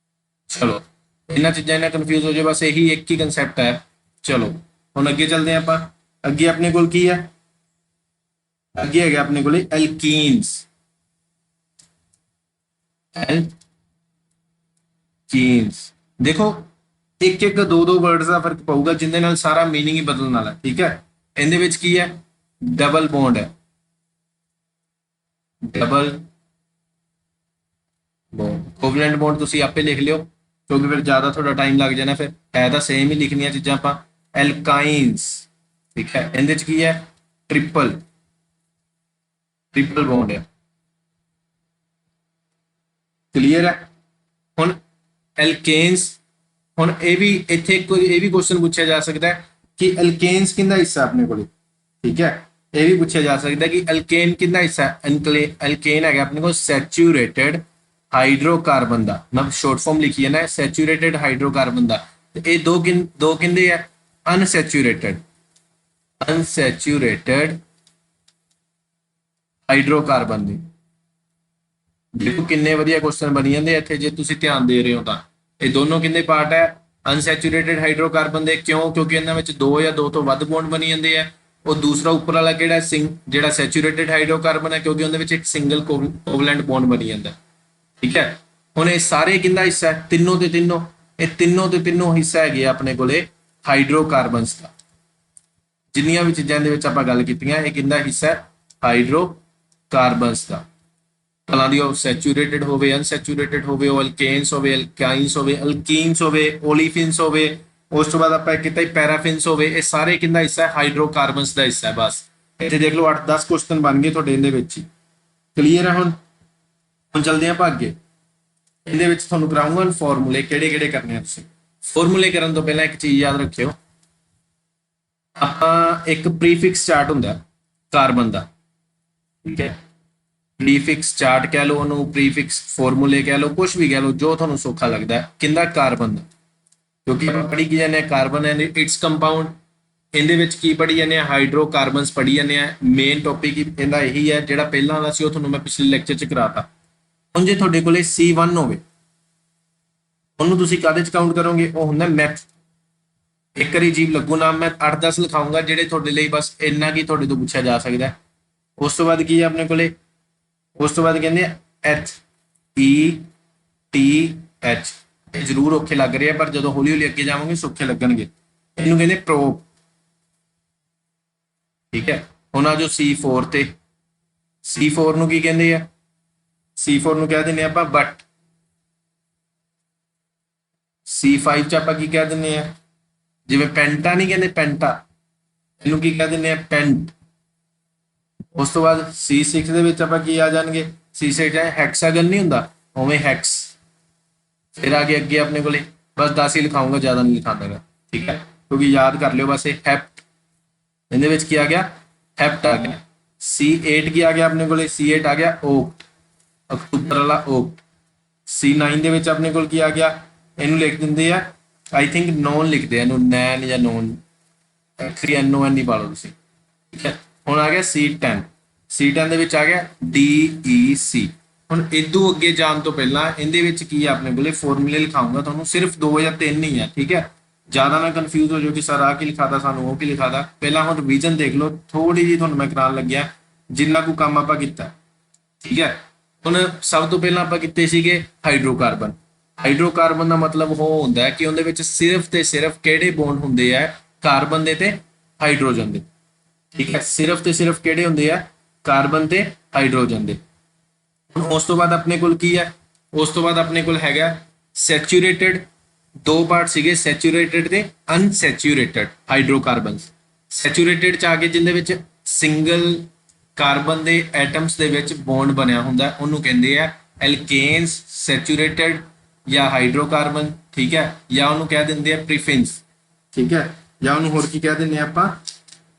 ਚਲੋ ਇਹਨਾਂ ਚੀਜ਼ਾਂ ਨਾਲ ਕਨਫਿਊਜ਼ ਹੋ ਜਾਓ, ਬਸ ਇਹੀ ਇੱਕ ਹੀ ਕਨਸੈਪਟ ਹੈ। ਚਲੋ ਹੁਣ ਅੱਗੇ ਚੱਲਦੇ ਹਾਂ ਆਪਾਂ। ਅੱਗੇ ਆਪਣੇ ਕੋਲ ਕੀ ਹੈ? ਅੱਗੇ ਹੈਗਾ ਆਪਣੇ ਕੋਲ ਐਲਕੀਨਸ। ਐਲਕੀਨਸ ਦੇਖੋ, ਇੱਕ ਇੱਕ ਦੋ ਦੋ ਵਰਡਸ ਦਾ ਫਰਕ ਪਊਗਾ, ਜਿੰਦੇ ਨਾਲ ਸਾਰਾ ਮੀਨਿੰਗ ਹੀ ਬਦਲਣ ਵਾਲਾ, ਠੀਕ ਹੈ। ਇਹਦੇ ਵਿੱਚ ਕੀ ਹੈ? ਡਬਲ ਬੌਂਡ ਹੈ, ਡਬਲ ਬੌਂਡ। ਕੋਵਲੈਂਟ ਬੌਂਡ ਤੁਸੀਂ ਆਪੇ ਲਿਖ ਲਿਓ, ਕਿਉਂਕਿ ਫਿਰ ਜ਼ਿਆਦਾ ਥੋੜਾ ਟਾਈਮ ਲੱਗ ਜਾਣਾ, ਫਿਰ ਹੈ ਤਾਂ ਸੇਮ ਹੀ ਲਿਖਣੀਆਂ ਚੀਜ਼ਾਂ ਆਪਾਂ। ਐਲਕਾਈਨਸ, ਠੀਕ ਹੈ। ਇਹਦੇ ਚ ਕੀ ਹੈ? ਟ੍ਰਿਪਲ ਬੌਂਡ ਹੈ, ਕਲੀਅਰ ਹੈ। ਹੁਣ ਐਲਕੇਨਸ, ਹੁਣ ਇਹ ਵੀ ਇੱਥੇ ਇਹ ਵੀ ਕੁਐਸਚਨ ਪੁੱਛਿਆ ਜਾ ਸਕਦਾ ਹੈ ਕਿ ਐਲਕੇਨਸ ਕਿੰਦਾ ਹਿੱਸਾ ਆਪਣੇ ਕੋਲ, ਠੀਕ ਹੈ। ਇਹ ਵੀ ਪੁੱਛਿਆ ਜਾ ਸਕਦਾ ਕਿ ਐਲਕੇਨ ਕਿੰਦਾ ਹਿੱਸਾ। ਐਲਕੇਨ ਹੈਗਾ ਆਪਣੇ ਕੋਲ ਸੈਚੂਰੇਟਡ ਹਾਈਡਰੋਕਾਰਬਨ ਦਾ, ਮੈਂ ਸ਼ਾਰਟ ਫਾਰਮ ਲਿਖੀ ਹੈ ਨਾ, ਸੈਚੂਰੇਟਡ ਹਾਈਡਰੋਕਾਰਬਨ ਦਾ। ਤੇ ਇਹ ਦੋ ਕਿੰਦੇ ਆ? ਅਨਸੈਚੂਰੇਟਡ ਹਾਈਡਰੋਕਾਰਬਨ ਦੇ। ਦੇਖੋ ਕਿੰਨੇ ਵਧੀਆ ਕੁਐਸਚਨ ਬਣੀ ਜਾਂਦੇ ਇੱਥੇ, ਜੇ ਤੁਸੀਂ ਧਿਆਨ ਦੇ ਰਹੇ ਹੋ ਤਾਂ। ਇਹ ਦੋਨੋਂ ਕਿੰਨੇ ਪਾਰਟ ਹੈ? ਅਨਸੈਚੂਰੇਟਡ ਹਾਈਡਰੋਕਾਰਬਨ ਦੇ। ਕਿਉਂ? ਕਿਉਂਕਿ ਇਹਨਾਂ ਵਿੱਚ ਦੋ ਜਾਂ ਦੋ ਤੋਂ ਵੱਧ ਬੌਂਡ ਬਣੀ ਜਾਂਦੇ ਆ। ਉਹ ਦੂਸਰਾ ਉੱਪਰ ਵਾਲਾ ਕਿਹੜਾ ਜਿਹੜਾ ਸੈਚੂਰੇਟਡ ਹਾਈਡਰੋਕਾਰਬਨ ਹੈ, ਕਿਉਂਕਿ ਉਹਦੇ ਵਿੱਚ ਇੱਕ ਸਿੰਗਲ ਕੋਵਲੈਂਟ ਬੌਂਡ ਬਣੀ ਜਾਂਦਾ, ਠੀਕ ਹੈ। ਹੁਣ ਇਹ ਸਾਰੇ ਕਿੰਦਾ ਹਿੱਸਾ ਹੈ? ਤਿੰਨੋਂ ਦੇ ਤਿੰਨੋਂ। ਇਹ ਤਿੰਨੋਂ ਦੇ ਤਿੰਨੋਂ ਹਿੱਸਾ ਹੈਗੇ ਆਪਣੇ ਕੋਲੇ ਹਾਈਡਰੋਕਾਰਬਨਸ ਦਾ। ਜਿੰਨੀਆਂ ਵੀ ਚੀਜ਼ਾਂ ਦੇ ਵਿੱਚ ਆਪਾਂ ਗੱਲ ਕੀਤੀਆਂ, ਇਹ ਕਿੰਦਾ ਹਿੱਸਾ ਹੈ? ਹਾਈਡਰੋਕਾਰਬਨਸ ਦਾ। ਭਲਾਂ ਦੀ ਉਹ ਸੈਚੂਰੇਟਡ ਹੋਵੇ, ਅਨਸੈਚੂਰੇਟਡ ਹੋਵੇ, ਉਹ ਅਲਕੇਨਸ ਹੋਵੇ, ਅਲਕਾਈਨਸ ਹੋਵੇ, ਅਲਕੀਨਸ ਹੋਵੇ, ਓਲੀਫਿਨਸ ਹੋਵੇ, ਉਸ ਤੋਂ ਬਾਅਦ ਆਪਾਂ ਕੀਤਾ ਪੈਰਾਫਿਨਸ ਹੋਵੇ, ਇਹ ਸਾਰੇ ਕਿੰਦਾ ਹਿੱਸਾ ਹੈ? ਹਾਈਡਰੋਕਾਰਬਨਸ ਦਾ ਹਿੱਸਾ ਹੈ। ਬਸ ਇੱਥੇ ਦੇਖ ਲਓ 8-10 ਕੁਐਸਚਨ ਬਣ ਗਏ ਤੁਹਾਡੇ ਇਹਦੇ ਵਿੱਚ ਹੀ, ਕਲੀਅਰ ਹੈ। ਹੁਣ ਚੱਲਦੇ ਆਪਾਂ ਅੱਗੇ। ਇਹਦੇ ਵਿੱਚ ਤੁਹਾਨੂੰ ਕਰਾਉਂਗਾ ਫਾਰਮੂਲੇ ਕਿਹੜੇ ਕਿਹੜੇ ਕਰਨੇ ਆ ਤੁਸੀਂ। ਫਾਰਮੂਲੇ ਕਰਨ ਤੋਂ ਪਹਿਲਾਂ ਇੱਕ ਚੀਜ਼ ਯਾਦ ਰੱਖਿਓ, ਆਪਾਂ ਇੱਕ ਪ੍ਰੀਫਿਕਸ ਚਾਰਟ ਹੁੰਦਾ ਕਾਰਬਨ ਦਾ, ਠੀਕ ਹੈ। ਪ੍ਰੀਫਿਕਸ ਚਾਰਟ ਕਹਿ ਲਓ ਉਹਨੂੰ, ਪ੍ਰੀਫਿਕਸ ਫਾਰਮੂਲੇ ਕਹਿ ਲਓ, ਕੁਝ ਵੀ ਕਹਿ ਲਓ, ਜੋ ਤੁਹਾਨੂੰ ਸੌਖਾ ਲੱਗਦਾ ਹੈ। ਕਿੰਦਾ? ਕਾਰਬਨ ਦਾ। ਕਿਉਂਕਿ ਆਪਾਂ ਪੜ੍ਹੀ ਕੀ ਜਾਂਦੇ ਆ? Carbon and it's compound. ਇਹਦੇ ਵਿੱਚ ਕੀ ਪੜ੍ਹੀ ਜਾਂਦੇ ਆ? ਹਾਈਡਰੋਕਾਰਬਨਸ ਪੜ੍ਹੀ ਜਾਂਦੇ ਆ। ਮੇਨ ਟੌਪਿਕ ਇਹਦਾ ਇਹੀ ਹੈ, ਜਿਹੜਾ ਪਹਿਲਾਂ ਵਾਲਾ ਸੀ ਉਹ ਤੁਹਾਨੂੰ ਮੈਂ ਪਿਛਲੇ ਲੈਕਚਰ 'ਚ ਕਰਾਤਾ। ਹੁਣ ਜੇ ਤੁਹਾਡੇ ਕੋਲੇ C1 ਹੋਵੇ, ਉਹਨੂੰ ਤੁਸੀਂ ਕਾਹਦੇ 'ਚ ਕਾਊਂਟ ਕਰੋਗੇ? ਉਹ ਹੁੰਦਾ ਮੈਥ। ਇੱਕ ਵਾਰੀ ਅਜੀਬ ਲੱਗੂ ਨਾਮ, ਮੈਂ 8-10 ਲਿਖਾਉਂਗਾ ਜਿਹੜੇ ਤੁਹਾਡੇ ਲਈ ਬਸ ਇੰਨਾ ਕੀ ਤੁਹਾਡੇ ਤੋਂ ਪੁੱਛਿਆ ਜਾ ਸਕਦਾ। ਉਸ ਤੋਂ ਬਾਅਦ ਕੀ ਹੈ ਆਪਣੇ ਕੋਲੇ? ਉਸ ਤੋਂ ਬਾਅਦ ਕਹਿੰਦੇ ਆ HETH। ਇਹ ਜ਼ਰੂਰ ਔਖੇ ਲੱਗ ਰਹੇ ਆ, ਪਰ ਜਦੋਂ ਹੌਲੀ ਹੌਲੀ ਅੱਗੇ ਜਾਵਾਂਗੇ ਸੌਖੇ ਲੱਗਣਗੇ। ਇਹਨੂੰ ਕਹਿੰਦੇ ਪ੍ਰੋਬ, ਠੀਕ ਹੈ। ਹੁਣ ਆ ਜੋ C4 ਤੇ, C4 ਨੂੰ ਕੀ ਕਹਿੰਦੇ ਆ? C4 ਨੂੰ ਕਹਿ ਦਿੰਦੇ ਆਪਾਂ ਬਟ। C5 ਚ ਆਪਾਂ ਕੀ ਕਹਿ ਦਿੰਦੇ ਆ? ਜਿਵੇਂ ਪੈਂਟਾ ਨਹੀਂ ਕਹਿੰਦੇ ਪੈਂਟਾ, ਇਹਨੂੰ ਕੀ ਕਹਿ ਦਿੰਦੇ ਆ? ਪੈਂਟ। ਉਸ ਤੋਂ ਬਾਅਦ C6 ਦੇ ਵਿੱਚ ਆਪਾਂ ਕੀ ਆ ਜਾਣਗੇ? C6 ਹੈਕਸਾਗਨ ਨਹੀਂ ਹੁੰਦਾ, ਉਵੇਂ ਹੈਕਸ। ਫਿਰ ਆ ਗਏ ਅੱਗੇ ਆਪਣੇ ਕੋਲੇ, ਬਸ 10 ਹੀ ਲਿਖਾਉਂਗਾ, ਜ਼ਿਆਦਾ ਨਹੀਂ ਲਿਖਾਉਂਦਾ, ਠੀਕ ਹੈ। ਕਿਉਂਕਿ ਯਾਦ ਕਰ ਲਿਓ ਬਸ। ਇਹ ਹੈਪਟ, ਇਹਦੇ ਵਿੱਚ ਕੀ ਆ ਗਿਆ? ਹੈਪਟ ਆ ਗਿਆ। C8 ਕੀ ਆ ਗਿਆ ਆਪਣੇ ਕੋਲੇ? C8 ਆ ਗਿਆ ਓਕਟ, ਅਕਤੂਬਰ ਵਾਲਾ ਓਕਟ। C9 ਦੇ ਵਿੱਚ ਆਪਣੇ ਕੋਲ ਕੀ ਆ ਗਿਆ? ਇਹਨੂੰ ਲਿਖ ਦਿੰਦੇ ਆ, ਆਈ ਥਿੰਕ ਨੋਨ ਲਿਖਦੇ ਆ ਇਹਨੂੰ, ਨੈਨ ਜਾਂ ਨੋਨ, NON ਨਹੀਂ ਪਾ ਲਓ ਤੁਸੀਂ, ਠੀਕ ਹੈ। ਹੁਣ ਆ ਗਿਆ C10। C10 ਦੇ ਵਿੱਚ ਆ ਗਿਆ DEC। ਹੁਣ ਇਦੋਂ ਅੱਗੇ ਜਾਣ ਤੋਂ ਪਹਿਲਾਂ ਇਹਦੇ ਵਿੱਚ ਕੀ ਆ ਆਪਣੇ ਕੋਲੇ? ਫਾਰਮੂਲੇ ਲਿਖਾਉਂਗਾ ਤੁਹਾਨੂੰ, ਸਿਰਫ 2 ਜਾਂ 3 ਹੀ ਆ, ਠੀਕ ਹੈ। ਜ਼ਿਆਦਾ ਨਾ ਕਨਫਿਊਜ਼ ਹੋ ਜਾਓ ਕਿ ਸਰ ਆ ਕੀ ਲਿਖਾਦਾ, ਸਾਨੂੰ ਉਹ ਕੀ ਲਿਖਾਦਾ। ਪਹਿਲਾਂ ਹੁਣ ਰਿਵੀਜ਼ਨ ਦੇਖ ਲਓ ਥੋੜੀ ਜਿਹੀ, ਤੁਹਾਨੂੰ ਮੈਂ ਕਰਾਉਣ ਲੱਗਿਆ ਜਿੰਨਾ ਕੁ ਕੰਮ ਆਪਾਂ ਕੀਤਾ, ਠੀਕ ਹੈ। ਹੁਣ ਸਭ ਤੋਂ ਪਹਿਲਾਂ ਆਪਾਂ ਕੀਤੇ ਸੀਗੇ ਹਾਈਡਰੋਕਾਰਬਨ। ਹਾਈਡਰੋਕਾਰਬਨ ਦਾ ਮਤਲਬ ਉਹ ਹੁੰਦਾ ਹੈ ਕਿ ਉਹਦੇ ਵਿੱਚ ਸਿਰਫ ਤੇ ਸਿਰਫ ਕਿਹੜੇ ਬੌਂਡ ਹੁੰਦੇ ਆ? ਕਾਰਬਨ ਦੇ ਤੇ ਹਾਈਡਰੋਜਨ ਦੇ, ਠੀਕ ਹੈ। ਸਿਰਫ ਤੇ ਸਿਰਫ ਕਿਹੜੇ ਹੁੰਦੇ ਆ? ਕਾਰਬਨ ਤੇ ਹਾਈਡਰੋਜਨ ਦੇ। ਉਸ ਤੋਂ ਬਾਅਦ ਆਪਣੇ ਕੋਲ ਕੀ ਹੈ? ਉਸ ਤੋਂ ਬਾਅਦ ਆਪਣੇ ਕੋਲ ਹੈਗਾ ਸੈਚੂਰੇਟਡ। ਦੋ ਪਾਰਟ ਸੀਗੇ, ਸੈਚੂਰੇਟਡ ਤੇ ਅਨਸੈਚੂਰੇਟਡ ਹਾਈਡਰੋਕਾਰਬਨਸ। ਸੈਚੂਰੇਟਡ ਚ ਆ ਕੇ ਜਿੰਦੇ ਵਿੱਚ ਸਿੰਗਲ ਕਾਰਬਨ ਦੇ ਐਟਮਸ ਦੇ ਵਿੱਚ ਬੌਂਡ ਬਣਿਆ ਹੁੰਦਾ, ਉਹਨੂੰ ਕਹਿੰਦੇ ਆ ਐਲਕੇਨਸ। ਸੈਚੂਰੇਟਡ ਜਾਂ ਹਾਈਡਰੋਕਾਰਬਨ, ਠੀਕ ਹੈ, ਜਾਂ ਉਹਨੂੰ ਕਹਿ ਦਿੰਦੇ ਆ ਪ੍ਰੀਫਿਨਸ, ਠੀਕ ਹੈ, ਜਾਂ ਉਹਨੂੰ ਹੋਰ ਕੀ ਕਹਿ ਦਿੰਦੇ ਆ ਆਪਾਂ?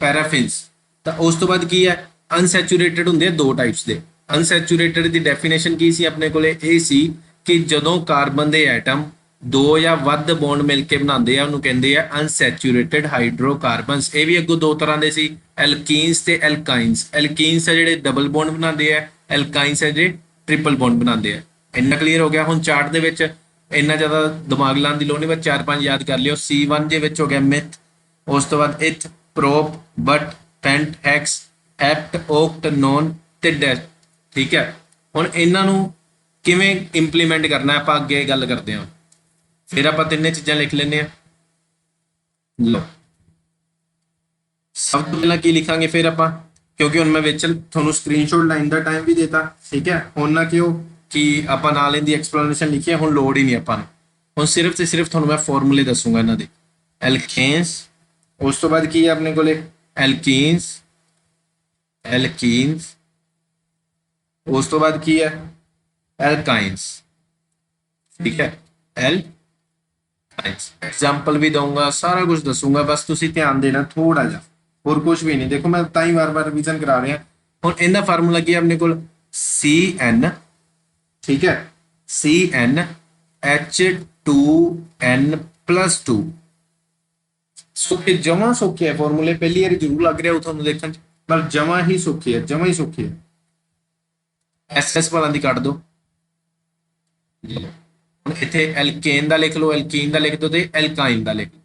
ਪੈਰਾਫਿਨਸ। ਤਾਂ ਉਸ ਤੋਂ ਬਾਅਦ ਕੀ ਹੈ? ਅਨਸੈਚੂਰੇਟਡ ਹੁੰਦੇ ਆ ਦੋ ਟਾਈਪਸ ਦੇ। ਅਨਸੈਚੂਰੇਟਡ ਦੀ ਡੈਫੀਨੇਸ਼ਨ ਕੀ ਸੀ ਆਪਣੇ ਕੋਲੇ? ਇਹ ਸੀ ਕਿ ਜਦੋਂ ਕਾਰਬਨ ਦੇ ਐਟਮ ਦੋ ਜਾਂ ਵੱਧ ਬੌਂਡ ਮਿਲ ਕੇ ਬਣਾਉਂਦੇ ਆ ਉਹਨੂੰ ਕਹਿੰਦੇ ਆ ਅਨਸੈਚੂਰੇਟਡ ਹਾਈਡਰੋਕਾਰਬਨਸ। ਇਹ ਵੀ ਅੱਗੋਂ ਦੋ ਤਰ੍ਹਾਂ ਦੇ ਸੀ, ਐਲਕੀਨਸ ਤੇ ਐਲਕਾਈਨਸ। ਐਲਕੀਨਸ ਆ ਜਿਹੜੇ ਡਬਲ ਬੌਂਡ ਬਣਾਉਂਦੇ ਆ, ਐਲਕਾਈਨਸ ਆ ਜਿਹੜੇ ਟ੍ਰਿਪਲ ਬੌਂਡ ਬਣਾਉਂਦੇ ਆ। ਇੰਨਾ ਕਲੀਅਰ ਹੋ ਗਿਆ। ਹੁਣ ਚਾਰਟ ਦੇ ਵਿੱਚ ਇੰਨਾ ਜ਼ਿਆਦਾ ਦਿਮਾਗ ਲਾਉਣ ਦੀ ਲੋੜ ਨਹੀਂ, ਬਸ 4-5 ਯਾਦ ਕਰ ਲਿਓ। C1 ਦੇ ਵਿੱਚ ਹੋ ਗਿਆ ਮਿਥ, ਉਸ ਤੋਂ ਬਾਅਦ ਇਥ, prop, but, pant, hacks, ਹੈਪਟ, ਓਕਟ, non ਤੇ ਡੈਸ਼। ਠੀਕ ਹੈ, ਹੁਣ ਇਹਨਾਂ ਨੂੰ ਕਿਵੇਂ ਇੰਪਲੀਮੈਂਟ ਕਰਨਾ ਆਪਾਂ ਅੱਗੇ ਗੱਲ ਕਰਦੇ ਹਾਂ। ਫਿਰ ਆਪਾਂ ਤਿੰਨੇ ਚੀਜ਼ਾਂ ਲਿਖ ਲੈਂਦੇ ਹਾਂ। ਲਓ, ਸਭ ਤੋਂ ਪਹਿਲਾਂ ਕੀ ਲਿਖਾਂਗੇ ਫਿਰ ਆਪਾਂ, ਕਿਉਂਕਿ ਹੁਣ ਮੈਂ ਵਿੱਚ ਤੁਹਾਨੂੰ ਸਕਰੀਨਸ਼ਾਟ ਲਾਈਨ ਦਾ ਟਾਈਮ ਵੀ ਦੇਤਾ। ਠੀਕ ਹੈ, ਹੁਣ ਨਾ ਕਿਉਂ ਕਿ ਆਪਾਂ ਨਾਲ ਇਹਦੀ ਐਕਸਪਲੇਨੇਸ਼ਨ ਲਿਖੀ ਹੈ, ਹੁਣ ਲੋੜ ਹੀ ਨਹੀਂ ਆਪਾਂ ਨੂੰ। ਹੁਣ ਸਿਰਫ ਤੇ ਸਿਰਫ ਤੁਹਾਨੂੰ ਮੈਂ ਫਾਰਮੂਲੇ ਦੱਸੂਗਾ ਇਹਨਾਂ ਦੇ। ਐਲਕੇਨਸ, ਉਸ ਤੋਂ ਬਾਅਦ ਕੀ ਹੈ ਆਪਣੇ ਕੋਲੇ, ਐਲਕੀਨਸ, ਐਲਕੀਨਸ, ਉਸ ਤੋਂ ਬਾਅਦ ਕੀ ਹੈ, ਐਲਕਾइंस। ठीक है, एल्काइंस। एग्जाम्पल भी दूंगा, सारा कुछ दसूंगा, बस तुसी ध्यान देना थोड़ा जा, और कुछ भी नहीं। देखो मैं ताई बार बार रिवीजन करा रहा हुण। इनका फार्मूला की है अपने को CN, ठीक है, CnH2n+2। सौखे, जमा सौखे है फॉर्मूले, पहली बार जरूर लग रहा हो तुहानूं देखण च, पर जमा ही सौखे है, जमा ही सौखे है। SS भला दी कट दो। इत्थे एल्केन का लिख लो, एल्कीन का लिख दो, एल्काइन का लिख लो।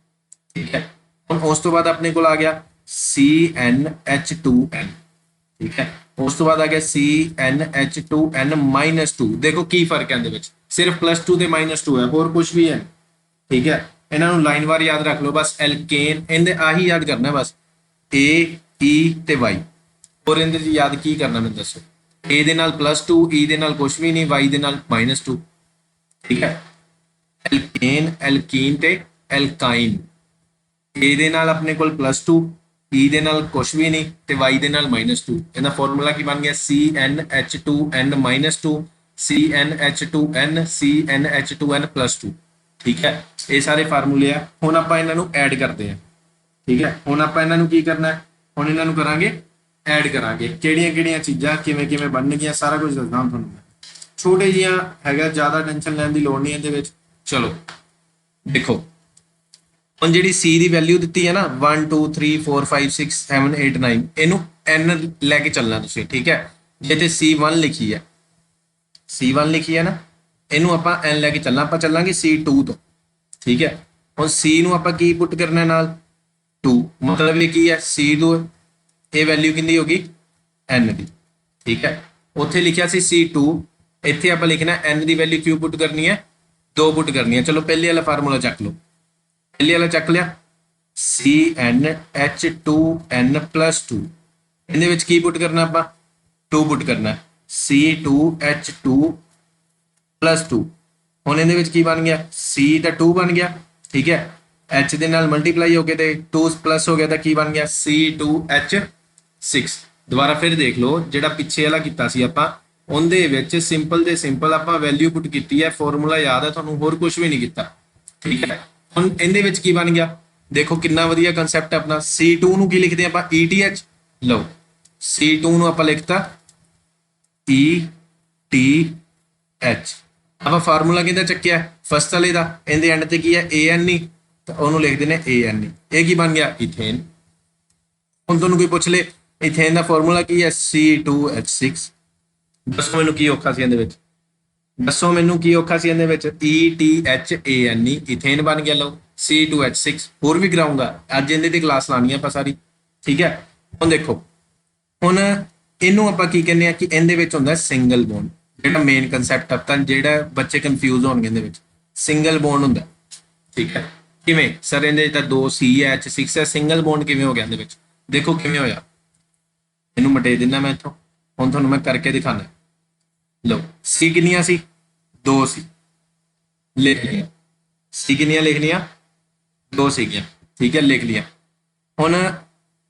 ठीक है, हम उस तो बाद अपने को आ गया CnH2n। ठीक है, उस तो बाद आ गया CnH2n-2। देखो की फर्क है, सिर्फ +2 ते -2 है, और कुछ भी है। ठीक है, इन्हों लाइन वार याद रख लो बस। एल्केन इनके आही याद करना बस, A, E ते Y। और इनके याद की करना मैं दसो, A दे नाल +2, E दे नाल कुछ भी नहीं, Y दे नाल -2। ठीक है, एल्केन, एल्कीन ते एल्काइन। ए दे नाल अपने कोल +2, E दे नाल कुछ भी नहीं ते Y दे नाल -2। इहदा फार्मूला की बन गया CnH2n-2, CnH2n, CnH2n+2। ठीक है, ये सारे फार्मूले आ। हुण आपां इन्हां नूं ऐड करते हैं। ठीक है, हुण आपां इन्हां नूं की करना है, हुण इन्हां नूं करांगे ऐड करांगे। किहड़ियां-किहड़ियां चीज़ां किवें किवें बनणगीਆਂ सारा कुछ दसदा तुहानूं। छोटे जिहा हैगा, ज़्यादा टेंशन लैण दी लोड़ नहीं इहदे विच। चलो देखो, ਹੁਣ ਜਿਹੜੀ C ਦੀ ਵੈਲਿਊ ਦਿੱਤੀ ਹੈ ਨਾ 1 2 3 4 5 6 7 8 9, ਇਹਨੂੰ n ਲੈ ਕੇ ਚੱਲਣਾ ਤੁਸੀਂ। ਠੀਕ ਹੈ, ਜੇ ਤੇ C1 ਲਿਖੀ ਹੈ, C1 ਲਿਖੀ ਹੈ ਨਾ, ਇਹਨੂੰ ਆਪਾਂ n ਲੈ ਕੇ ਚੱਲਣਾ। ਆਪਾਂ ਚੱਲਾਂਗੇ C2 ਤੋਂ। ਠੀਕ ਹੈ, ਹੁਣ C ਨੂੰ ਆਪਾਂ ਕੀ ਪੁੱਟ ਕਰਨਾ ਨਾਲ 2, ਮਤਲਬ ਇਹ ਕੀ ਹੈ C2, ਇਹ ਵੈਲਿਊ ਕਿੰਨੀ ਹੋਗੀ n ਦੀ। ਠੀਕ ਹੈ, ਉੱਥੇ ਲਿਖਿਆ ਸੀ C2, ਇੱਥੇ ਆਪਾਂ ਲਿਖਣਾ n ਦੀ ਵੈਲਿਊ ਕਿਉਂ ਪੁੱਟ ਕਰਨੀ ਹੈ, 2 ਪੁੱਟ ਕਰਨੀ ਹੈ। ਚਲੋ ਪਹਿਲੇ ਵਾਲਾ ਫਾਰਮੂਲਾ ਚੱਕ ਲਓ, ਪਹਿਲੇ ਵਾਲਾ ਚੱਕ ਲਿਆ, CnH2n+2। ਇਹਦੇ ਵਿੱਚ ਕੀ ਪੁੱਟ ਕਰਨਾ ਆਪਾਂ, 2 ਪੁੱਟ ਕਰਨਾ, C2H2+2। ਹੁਣ ਇਹਦੇ ਵਿੱਚ ਕੀ ਬਣ ਗਿਆ, C ਦਾ 2 ਬਣ ਗਿਆ। ਠੀਕ ਹੈ, H ਦੇ ਨਾਲ ਮਲਟੀਪਲਾਈ ਹੋ ਕੇ ਤੇ 2 ਪਲੱਸ ਹੋ ਗਿਆ ਤਾਂ ਕੀ ਬਣ ਗਿਆ, C2H6। ਦੁਬਾਰਾ ਫਿਰ ਦੇਖ ਲਓ, ਜਿਹੜਾ ਪਿੱਛੇ ਵਾਲਾ ਕੀਤਾ ਸੀ ਆਪਾਂ, ਉਹਦੇ ਵਿੱਚ ਸਿੰਪਲ ਦੇ ਸਿੰਪਲ ਆਪਾਂ ਵੈਲਿਊ ਪੁੱਟ ਕੀਤੀ ਹੈ, ਫਾਰਮੂਲਾ ਯਾਦ ਹੈ ਤੁਹਾਨੂੰ, ਹੋਰ ਕੁਝ ਵੀ ਨਹੀਂ ਕੀਤਾ। ਠੀਕ ਹੈ, ਹੁਣ ਇਹਦੇ ਵਿੱਚ ਕੀ ਬਣ ਗਿਆ, ਦੇਖੋ ਕਿੰਨਾ ਵਧੀਆ ਕਨਸੈਪਟ ਹੈ ਆਪਣਾ। C2 ਨੂੰ ਕੀ ਲਿਖਦੇ ਆਪਾਂ, ETH। ਲਓ, C2 ਨੂੰ ਆਪਾਂ ਲਿਖਤਾ ETH। ਆਪਾਂ ਫਾਰਮੂਲਾ ਕਿਹਦਾ ਚੱਕਿਆ, ਫਸਟ ਵਾਲੇ ਦਾ, ਇਹਦੇ ਐਂਡ ਤੇ ਕੀ ਹੈ ANE, ਤਾਂ ਉਹਨੂੰ ਲਿਖਦੇ ਨੇ ANE। ਇਹ ਕੀ ਬਣ ਗਿਆ, ਇਥੇਨ। ਹੁਣ ਤੁਹਾਨੂੰ ਕੋਈ ਪੁੱਛ ਲੇ ਇਥੇਨ ਦਾ ਫਾਰਮੂਲਾ ਕੀ ਹੈ, C2H6। ਦੱਸੋ ਮੈਨੂੰ ਕੀ ਔਖਾ ਸੀ ਇਹਦੇ ਵਿੱਚ, ਦੱਸੋ ਮੈਨੂੰ ਕੀ ਔਖਾ ਸੀ ਇਹਦੇ ਵਿੱਚ, ETHANE, ਇਥੇਨ ਬਣ ਗਿਆ। ਲਓ C2H6। ਹੋਰ ਵੀ ਕਰਾਉਂਗਾ ਅੱਜ, ਇਹਦੇ ਤੇ ਕਲਾਸ ਲਾਣੀ ਆਪਾਂ ਸਾਰੀ। ਠੀਕ ਹੈ, ਹੁਣ ਦੇਖੋ, ਹੁਣ ਇਹਨੂੰ ਆਪਾਂ ਕੀ ਕਹਿੰਦੇ ਆ ਕਿ ਇਹਦੇ ਵਿੱਚ ਹੁੰਦਾ ਸਿੰਗਲ ਬੌਂਡ। ਜਿਹੜਾ ਮੇਨ ਕਨਸੈਪਟ ਆ, ਤਾਂ ਜਿਹੜਾ ਬੱਚੇ ਕਨਫਿਊਜ਼ ਹੋਣਗੇ ਇਹਦੇ ਵਿੱਚ, ਸਿੰਗਲ ਬੌਂਡ ਹੁੰਦਾ। ਠੀਕ ਹੈ, ਕਿਵੇਂ ਸਰ, ਇਹਦੇ ਤਾਂ 2 CH6 ਹੈ, ਸਿੰਗਲ ਬੌਂਡ ਕਿਵੇਂ ਹੋ ਗਿਆ ਇਹਦੇ ਵਿੱਚ, ਦੇਖੋ ਕਿਵੇਂ ਹੋਇਆ। ਇਹਨੂੰ ਮਟੇ ਦਿੰਦਾ ਮੈਂ ਇੱਥੋਂ, ਹੁਣ ਤੁਹਾਨੂੰ ਮੈਂ ਕਰਕੇ ਦਿਖਾਣਾ। ਲਓ, C ਕਿੰਨੀਆਂ ਸੀ, 2 ਸੀ, ਲਿਖ ਲਿਆ। C ਕਿੰਨੀਆਂ ਲਿਖ ਲਿਆ, 2 ਸੀਗੀਆਂ। ਠੀਕ ਹੈ, ਲਿਖ ਲਿਆ। ਹੁਣ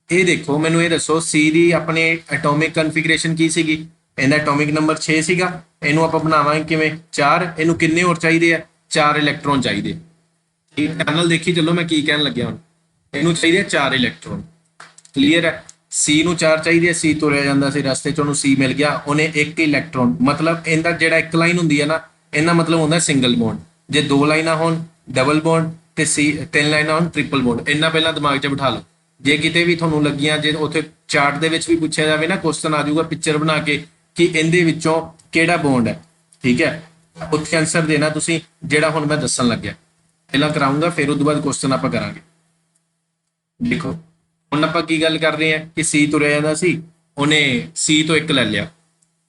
ਇਹ ਦੇਖੋ, ਮੈਨੂੰ ਇਹ ਦੱਸੋ C ਦੀ ਆਪਣੇ ਐਟੋਮਿਕ ਕਨਫੀਗਰੇਸ਼ਨ ਕੀ ਸੀਗੀ, ਇਹਦਾ ਐਟੋਮਿਕ ਨੰਬਰ 6 ਸੀਗਾ। ਇਹਨੂੰ ਆਪਾਂ ਬਣਾਵਾਂਗੇ ਕਿਵੇਂ, 4। ਇਹਨੂੰ ਕਿੰਨੇ ਹੋਰ ਚਾਹੀਦੇ ਆ, 4 ਇਲੈਕਟ੍ਰੋਨ ਚਾਹੀਦੇ। ਠੀਕ, ਚੈਨਲ ਦੇਖੀ ਚੱਲੋ ਮੈਂ ਕੀ ਕਹਿਣ ਲੱਗਿਆ। ਹੁਣ ਇਹਨੂੰ ਚਾਹੀਦੇ 4 ਇਲੈਕਟ੍ਰੋਨ। ਕਲੀਅਰ ਹੈ, C ਨੂੰ 4 ਚਾਹੀਦੇ, C ਤੁਰਿਆ ਜਾਂਦਾ ਸੀ ਰਸਤੇ 'ਚ, ਉਹਨੂੰ C ਮਿਲ ਗਿਆ, ਉਹਨੇ 1 ਇਲੈਕਟ੍ਰੋਨ। ਮਤਲਬ ਇਹਦਾ ਜਿਹੜਾ ਇੱਕ ਲਾਈਨ ਹੁੰਦੀ ਹੈ ਨਾ, ਇਹਦਾ ਮਤਲਬ ਹੁੰਦਾ ਸਿੰਗਲ ਬੌਂਡ। ਜੇ ਦੋ ਲਾਈਨਾਂ ਹੋਣ ਡਬਲ ਬੌਂਡ ਤੇ ਸੀ ਤਿੰਨ ਲਾਈਨਾਂ ਹੋਣ ਟ੍ਰਿਪਲ ਬੌਂਡ। ਇੰਨਾ ਪਹਿਲਾਂ ਦਿਮਾਗ 'ਚ ਬਿਠਾ ਲਓ। ਜੇ ਕਿਤੇ ਵੀ ਤੁਹਾਨੂੰ ਲੱਗੀਆਂ, ਜੇ ਉੱਥੇ ਚਾਰਟ ਦੇ ਵਿੱਚ ਵੀ ਪੁੱਛਿਆ ਜਾਵੇ ਨਾ, ਕੁਐਸਚਨ ਆ ਜਾਊਗਾ ਪਿਕਚਰ ਬਣਾ ਕੇ ਕਿ ਇਹਦੇ ਵਿੱਚੋਂ ਕਿਹੜਾ ਬੌਂਡ ਹੈ, ਠੀਕ ਹੈ, ਉੱਥੇ ਆਨਸਰ ਦੇਣਾ ਤੁਸੀਂ ਜਿਹੜਾ ਹੁਣ ਮੈਂ ਦੱਸਣ ਲੱਗਿਆ। ਪਹਿਲਾਂ ਕਰਾਉਂਗਾ, ਫਿਰ ਉਸ ਤੋਂ ਬਾਅਦ ਕੁਐਸਚਨ ਆਪਾਂ ਕਰਾਂਗੇ। ਦੇਖੋ ਹੁਣ ਆਪਾਂ ਕੀ ਗੱਲ ਕਰ ਰਹੇ ਹਾਂ ਕਿ ਸੀ ਤੁਰਿਆ ਜਾਂਦਾ ਸੀ, ਉਹਨੇ ਸੀ ਤੋਂ ਇੱਕ ਲੈ ਲਿਆ,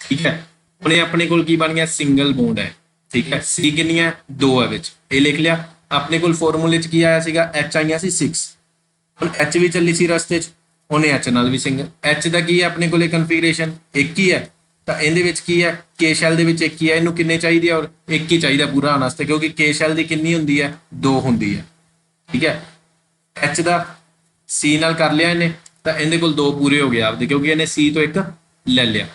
ਠੀਕ ਹੈ, ਉਹਨੇ ਆਪਣੇ ਕੋਲ ਕੀ ਬਣ ਗਿਆ, ਸਿੰਗਲ ਬੌਂਡ ਹੈ, ਠੀਕ ਹੈ। ਸੀ ਕਿੰਨੀਆਂ, ਦੋ ਹੈ ਵਿੱਚ, ਇਹ ਲਿਖ ਲਿਆ। ਆਪਣੇ ਕੋਲ ਫਾਰਮੂਲੇ 'ਚ ਕੀ ਆਇਆ ਸੀਗਾ, ਐਚ ਆਈਆਂ ਸੀ 6। ਹੁਣ ਐਚ ਵੀ ਚੱਲੀ ਸੀ ਰਸਤੇ 'ਚ, ਉਹਨੇ ਐਚ ਨਾਲ ਵੀ ਸਿੰਗਲ। ਐਚ ਦਾ ਕੀ ਹੈ ਆਪਣੇ ਕੋਲੇ ਕਨਫੀਗਰੇਸ਼ਨ, ਇੱਕ ਹੀ ਹੈ, ਤਾਂ ਇਹਦੇ ਵਿੱਚ ਕੀ ਹੈ, ਕੇ ਸ਼ੈਲ ਦੇ ਵਿੱਚ ਇੱਕ ਹੀ ਹੈ। ਇਹਨੂੰ ਕਿੰਨੇ ਚਾਹੀਦੇ ਆ, ਔਰ ਇੱਕ ਹੀ ਚਾਹੀਦਾ ਪੂਰਾ ਆਉਣ ਵਾਸਤੇ, ਕਿਉਂਕਿ ਕੇ ਸ਼ੈਲ ਦੀ ਕਿੰਨੀ ਹੁੰਦੀ ਹੈ, ਦੋ ਹੁੰਦੀ ਹੈ, ਠੀਕ ਹੈ। ਐਚ ਦਾ ਸੀ ਨਾਲ ਕਰ ਲਿਆ ਇਹਨੇ, ਤਾਂ ਇਹਦੇ ਕੋਲ ਦੋ ਪੂਰੇ ਹੋ ਗਏ ਆਪਦੇ, ਕਿਉਂਕਿ ਇਹਨੇ ਸੀ ਤੋਂ ਇੱਕ ਲੈ ਲਿਆ।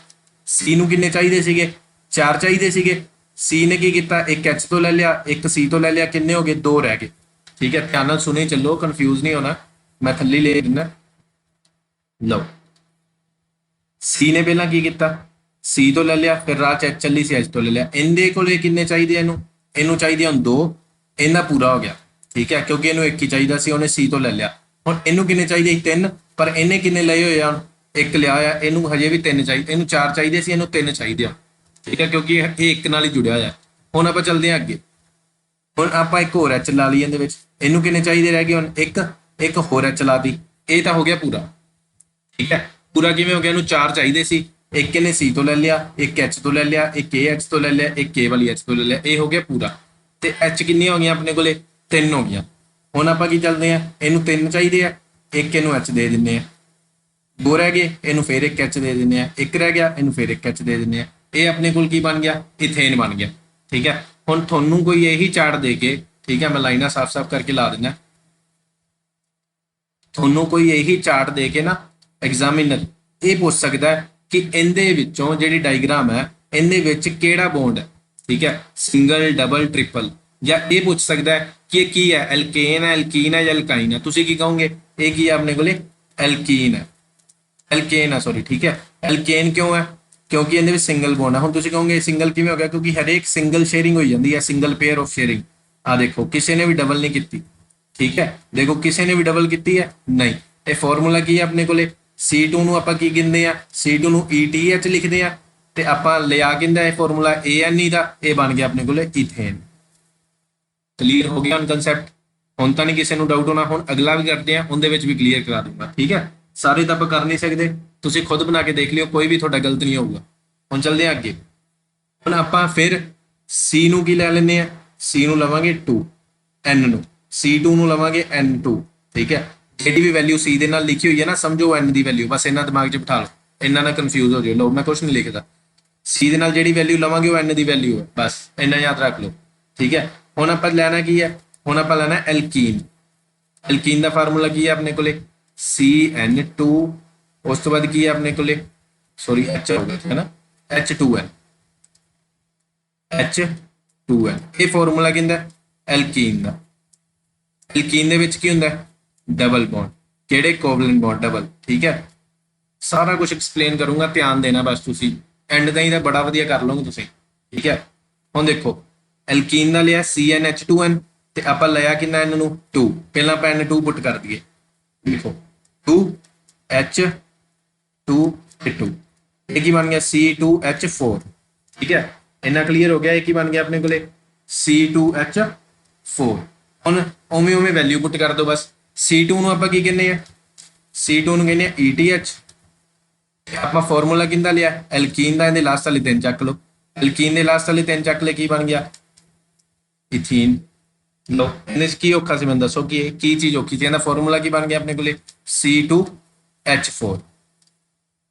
ਸੀ ਨੂੰ ਕਿੰਨੇ ਚਾਹੀਦੇ ਸੀਗੇ, ਚਾਰ ਚਾਹੀਦੇ ਸੀਗੇ। ਸੀ ਨੇ ਕੀ ਕੀਤਾ, ਇੱਕ ਐਚ ਤੋਂ ਲੈ ਲਿਆ, ਇੱਕ ਸੀ ਤੋਂ ਲੈ ਲਿਆ, ਕਿੰਨੇ ਹੋ ਗਏ, ਦੋ ਰਹਿ ਗਏ, ਠੀਕ ਹੈ। ਧਿਆਨ ਨਾਲ ਸੁਣੇ ਚੱਲੋ, ਕਨਫਿਊਜ਼ ਨਹੀਂ ਹੋਣਾ, ਮੈਂ ਥੱਲੇ ਲੈ ਦਿੰਦਾ। ਲਓ, ਸੀ ਨੇ ਪਹਿਲਾਂ ਕੀ ਕੀਤਾ, ਸੀ ਤੋਂ ਲੈ ਲਿਆ, ਫਿਰ ਰਾਹ ਚ ਐਚ ਚੱਲੀ ਸੀ, ਐਚ ਤੋਂ ਲੈ ਲਿਆ। ਇਹਦੇ ਕੋਲੇ ਕਿੰਨੇ ਚਾਹੀਦੇ, ਇਹਨੂੰ ਚਾਹੀਦੇ ਹੁਣ ਦੋ, ਇਹਨਾਂ ਪੂਰਾ ਹੋ ਗਿਆ, ਠੀਕ ਹੈ, ਕਿਉਂਕਿ ਇਹਨੂੰ ਇੱਕ ਹੀ ਚਾਹੀਦਾ ਸੀ, ਉਹਨੇ ਸੀ ਤੋਂ ਲੈ ਲਿਆ। ਹੁਣ ਇਹਨੂੰ ਕਿੰਨੇ ਚਾਹੀਦੇ ਸੀ, ਤਿੰਨ, ਪਰ ਇਹਨੇ ਕਿੰਨੇ ਲਏ ਹੋਏ ਆ, ਇੱਕ ਲਿਆ ਹੋਇਆ, ਇਹਨੂੰ ਹਜੇ ਵੀ ਤਿੰਨ ਚਾਹੀਦੇ, ਇਹਨੂੰ ਚਾਰ ਚਾਹੀਦੇ ਸੀ, ਇਹਨੂੰ ਤਿੰਨ ਚਾਹੀਦੇ ਆ, ਠੀਕ ਹੈ, ਕਿਉਂਕਿ ਇਹ ਇੱਕ ਨਾਲ ਹੀ ਜੁੜਿਆ ਹੋਇਆ। ਹੁਣ ਆਪਾਂ ਚੱਲਦੇ ਹਾਂ ਅੱਗੇ। ਹੁਣ ਆਪਾਂ ਇੱਕ ਹੋਰ ਐਚ ਲਾ ਲਈ ਇਹਦੇ ਵਿੱਚ, ਇਹਨੂੰ ਕਿੰਨੇ ਚਾਹੀਦੇ ਰਹਿ ਗਏ, ਹੁਣ ਇੱਕ ਹੋਰ ਐਚ ਲਾ ਦੀ, ਇਹ ਤਾਂ ਹੋ ਗਿਆ ਪੂਰਾ, ਠੀਕ ਹੈ। ਪੂਰਾ ਕਿਵੇਂ ਹੋ ਗਿਆ, ਇਹਨੂੰ ਚਾਰ ਚਾਹੀਦੇ ਸੀ, ਇੱਕ ਇਹਨੇ ਸੀ ਤੋਂ ਲੈ ਲਿਆ, ਇੱਕ ਐਚ ਤੋਂ ਲੈ ਲਿਆ, ਇੱਕ ਏ ਐਚ ਤੋਂ ਲੈ ਲਿਆ, ਇੱਕ ਕੇ ਵਾਲੀ ਐਚ ਤੋਂ ਲੈ ਲਿਆ, ਇਹ ਹੋ ਗਿਆ ਪੂਰਾ। ਤੇ ਐਚ ਕਿੰਨੀਆਂ ਹੋ ਗਈਆਂ ਆਪਣੇ ਕੋਲੇ, ਤਿੰਨ ਹੋ ਗਈਆਂ। ਹੁਣ ਆਪਾਂ ਕੀ ਚੱਲਦੇ ਆ, ਇਹਨੂੰ ਤਿੰਨ ਚਾਹੀਦੇ ਆ, ਇੱਕ ਇਹਨੂੰ ਐਚ ਦੇ ਦਿੰਦੇ ਆ, ਦੋ ਰਹਿ ਗਏ, ਇਹਨੂੰ ਫਿਰ ਇੱਕ ਐਚ ਦੇ ਦਿੰਦੇ ਆ, ਇੱਕ ਰਹਿ ਗਿਆ, ਇਹਨੂੰ ਫਿਰ ਇੱਕ ਐਚ ਦੇ ਦਿੰਦੇ ਆ। ਇਹ ਆਪਣੇ ਕੋਲ ਕੀ ਬਣ ਗਿਆ, ਇਥੇਨ ਬਣ ਗਿਆ, ਠੀਕ ਹੈ। ਹੁਣ ਤੁਹਾਨੂੰ ਕੋਈ ਇਹੀ ਚਾਰਟ ਦੇ ਕੇ, ਠੀਕ ਹੈ, ਮੈਂ ਲਾਈਨਾਂ ਸਾਫ਼-ਸਾਫ਼ ਕਰਕੇ ਲਾ ਦਿੰਦਾ, ਤੁਹਾਨੂੰ ਕੋਈ ਇਹੀ ਚਾਰਟ ਦੇ ਕੇ ਨਾ ਐਗਜ਼ਾਮੀਨਰ ਇਹ ਪੁੱਛ ਸਕਦਾ ਹੈ ਕਿ ਇਹਦੇ ਵਿੱਚੋਂ ਜਿਹੜੀ ਡਾਇਗਰਾਮ ਹੈ, ਇਹਦੇ ਵਿੱਚ ਕਿਹੜਾ ਬੌਂਡ ਹੈ, ਠੀਕ ਹੈ, ਸਿੰਗਲ, ਡਬਲ, ਟ੍ਰਿਪਲ, ਜਾਂ ਇਹ ਪੁੱਛ ਸਕਦਾ ਹੈ ਕਿ ਇਹ ਕੀ ਹੈ, ਐਲਕੇਨ ਹੈ, ਐਲਕੀਨ ਹੈ ਜਾਂ ਐਲਕਾਈਨ ਹੈ। ਤੁਸੀਂ ਕੀ ਕਹੋਗੇ, ਇਹ ਕੀ ਹੈ ਆਪਣੇ ਕੋਲੇ, ਐਲਕੀਨ ਹੈ, ਐਲਕੇਨ ਹੈ, ਸੌਰੀ, ਠੀਕ ਹੈ। ਐਲਕੇਨ ਕਿਉਂ ਹੈ, ਕਿਉਂਕਿ ਇਹਦੇ ਵਿੱਚ ਸਿੰਗਲ ਬੌਂਡ ਹੈ। ਹੁਣ ਤੁਸੀਂ ਕਹੋਗੇ ਸਿੰਗਲ ਕਿਵੇਂ ਹੋ ਗਿਆ, ਕਿਉਂਕਿ ਹਰੇਕ ਸਿੰਗਲ ਸ਼ੇਅਰਿੰਗ ਹੋਈ ਜਾਂਦੀ ਹੈ, ਸਿੰਗਲ ਪੇਅਰ ਆਫ ਸ਼ੇਅਰਿੰਗ। ਆ ਦੇਖੋ, ਕਿਸੇ ਨੇ ਵੀ ਡਬਲ ਨਹੀਂ ਕੀਤੀ, ਠੀਕ ਹੈ, ਦੇਖੋ ਕਿਸੇ ਨੇ ਵੀ ਡਬਲ ਕੀਤੀ ਹੈ, ਨਹੀਂ। ਇਹ ਫਾਰਮੂਲਾ ਕੀ ਹੈ ਆਪਣੇ ਕੋਲੇ, C2 ਨੂੰ ਆਪਾਂ ਕੀ ਗਿਣਦੇ ਆ, C2 ਨੂੰ ETH ਲਿਖਦੇ ਆ, ਤੇ ਆਪਾਂ ਲਿਆ ਕਿੰਦਾ ਇਹ ਫਾਰਮੂਲਾ ANE ਦਾ, ਇਹ ਬਣ ਗਿਆ ਆਪਣੇ ਕੋਲੇ ਇਥੇਨ। ਕਲੀਅਰ ਹੋ ਗਿਆ ਹੁਣ ਕਨਸੈਪਟ, ਹੁਣ ਤਾਂ ਨਹੀਂ ਕਿਸੇ ਨੂੰ ਡਾਊਟ ਹੋਣਾ। ਹੁਣ ਅਗਲਾ ਵੀ ਕਰਦੇ ਆ, ਉਹਦੇ ਵਿੱਚ ਵੀ ਕਲੀਅਰ ਕਰਾ ਦੂੰਗਾ, ਠੀਕ ਹੈ। ਸਾਰੇ ਤਾਂ ਆਪਾਂ ਕਰ ਨਹੀਂ ਸਕਦੇ, ਤੁਸੀਂ ਖੁਦ ਬਣਾ ਕੇ ਦੇਖ ਲਿਓ, ਕੋਈ ਵੀ ਤੁਹਾਡਾ ਗਲਤ ਨਹੀਂ ਹੋਊਗਾ। ਹੁਣ ਚੱਲਦੇ ਆ ਅੱਗੇ। ਹੁਣ ਆਪਾਂ ਫਿਰ C ਨੂੰ ਕੀ ਲੈ ਲੈਂਦੇ ਆ, C ਨੂੰ ਲਵਾਂਗੇ 2, N ਨੂੰ, C2 ਨੂੰ ਲਵਾਂਗੇ N2, ਠੀਕ ਹੈ। ਜਿਹੜੀ ਵੀ ਵੈਲਿਊ C ਦੇ ਨਾਲ ਲਿਖੀ ਹੋਈ ਹੈ ਨਾ, ਸਮਝੋ N ਦੀ ਵੈਲਿਊ, ਬਸ ਇਹਨਾਂ ਦਿਮਾਗ 'ਚ ਬਿਠਾ ਲਓ, ਇਹਨਾਂ ਨਾਲ ਕਨਫਿਊਜ਼ ਹੋ ਜਾਓ। ਲਓ, ਮੈਂ ਕੁਛ ਨਹੀਂ ਲਿਖਦਾ, C ਦੇ ਨਾਲ ਜਿਹੜੀ ਵੈਲਿਊ ਲਵਾਂਗੇ ਉਹ N ਦੀ ਵੈਲਿਊ ਹੈ, ਬਸ ਇੰਨਾ ਯਾਦ ਰੱਖ ਲਓ, ਠੀਕ ਹੈ। ਹੁਣ ਆਪਾਂ ਲੈਣਾ ਕੀ ਹੈ, ਹੁਣ ਆਪਾਂ ਲੈਣਾ ਐਲਕੀਨ। ਐਲਕੀਨ ਦਾ ਫਾਰਮੂਲਾ ਕੀ ਹੈ ਆਪਣੇ ਕੋਲੇ, CN2, ਉਸ ਤੋਂ ਬਾਅਦ ਕੀ ਹੈ ਆਪਣੇ ਕੋਲੇ, ਸੌਰੀ H ਹੋ ਗਿਆ ਹੈ ਨਾ, H2N, H2N। ਇਹ ਫਾਰਮੂਲਾ ਕਿੰਦਾ, ਐਲਕੀਨ ਦਾ। ਐਲਕੀਨ ਦੇ ਵਿੱਚ ਕੀ ਹੁੰਦਾ, ਡਬਲ ਬੌਂਡ, ਕਿਹੜੇ, ਕੋਵਲੈਂਟ ਬੌਂਡ, ਡਬਲ, ਠੀਕ ਹੈ। ਸਾਰਾ ਕੁਝ ਐਕਸਪਲੇਨ ਕਰੂੰਗਾ, ਧਿਆਨ ਦੇਣਾ ਬਸ ਤੁਸੀਂ, ਐਂਡ ਤਾਈਂ ਤਾਂ ਬੜਾ ਵਧੀਆ ਕਰ ਲਓਗੇ ਤੁਸੀਂ, ਠੀਕ ਹੈ। ਹੁਣ ਦੇਖੋ, ਐਲਕੀਨ ਦਾ ਲਿਆ CnH2n, ਤੇ ਆਪਾਂ ਲਿਆ ਕਿੰਨਾ, ਇਹਨਾਂ ਨੂੰ 2, ਪਹਿਲਾਂ ਆਪਾਂ N2 ਪੁੱਟ ਕਰ ਦਈਏ, ਦੇਖੋ 2H2 ਤੇ 2, ਇਹ ਕੀ ਬਣ ਗਿਆ, C2H4, ਠੀਕ ਹੈ। ਇੰਨਾ ਕਲੀਅਰ ਹੋ ਗਿਆ। ਇਹ ਕੀ ਬਣ ਗਿਆ ਆਪਣੇ ਕੋਲੇ, C2H4। ਹੁਣ ਉਵੇਂ ਵੈਲਿਊ ਪੁੱਟ ਕਰ ਦਿਓ ਬਸ। C2 ਨੂੰ ਆਪਾਂ ਕੀ ਕਹਿੰਦੇ ਆ, C2 ਨੂੰ ਕਹਿੰਦੇ ਆ ETH। ਆਪਾਂ ਫਾਰਮੂਲਾ ਕਿੰਦਾ ਲਿਆ, ਐਲਕੀਨ ਦਾ, ਇਹਦੇ ਲਾਸਟ ਵਾਲੀ ਤਿੰਨ ਚੱਕ ਲਓ, ਐਲਕੀਨ ਦੇ ਲਾਸਟ ਵਾਲੀ ਤਿੰਨ ਚੱਕ ਲੈ, ਕੀ ਬਣ ਗਿਆ, ਇਥੀਨ। ਲੋ, ਇਹਨੇ ਕੀ ਔਖਾ ਸੀ, ਮੈਨੂੰ ਦੱਸੋ ਕਿ ਇਹ ਕੀ ਚੀਜ਼ ਔਖੀ ਸੀ। ਇਹਦਾ ਫਾਰਮੂਲਾ ਕੀ ਬਣ ਗਿਆ ਆਪਣੇ ਕੋਲੇ, C2H4।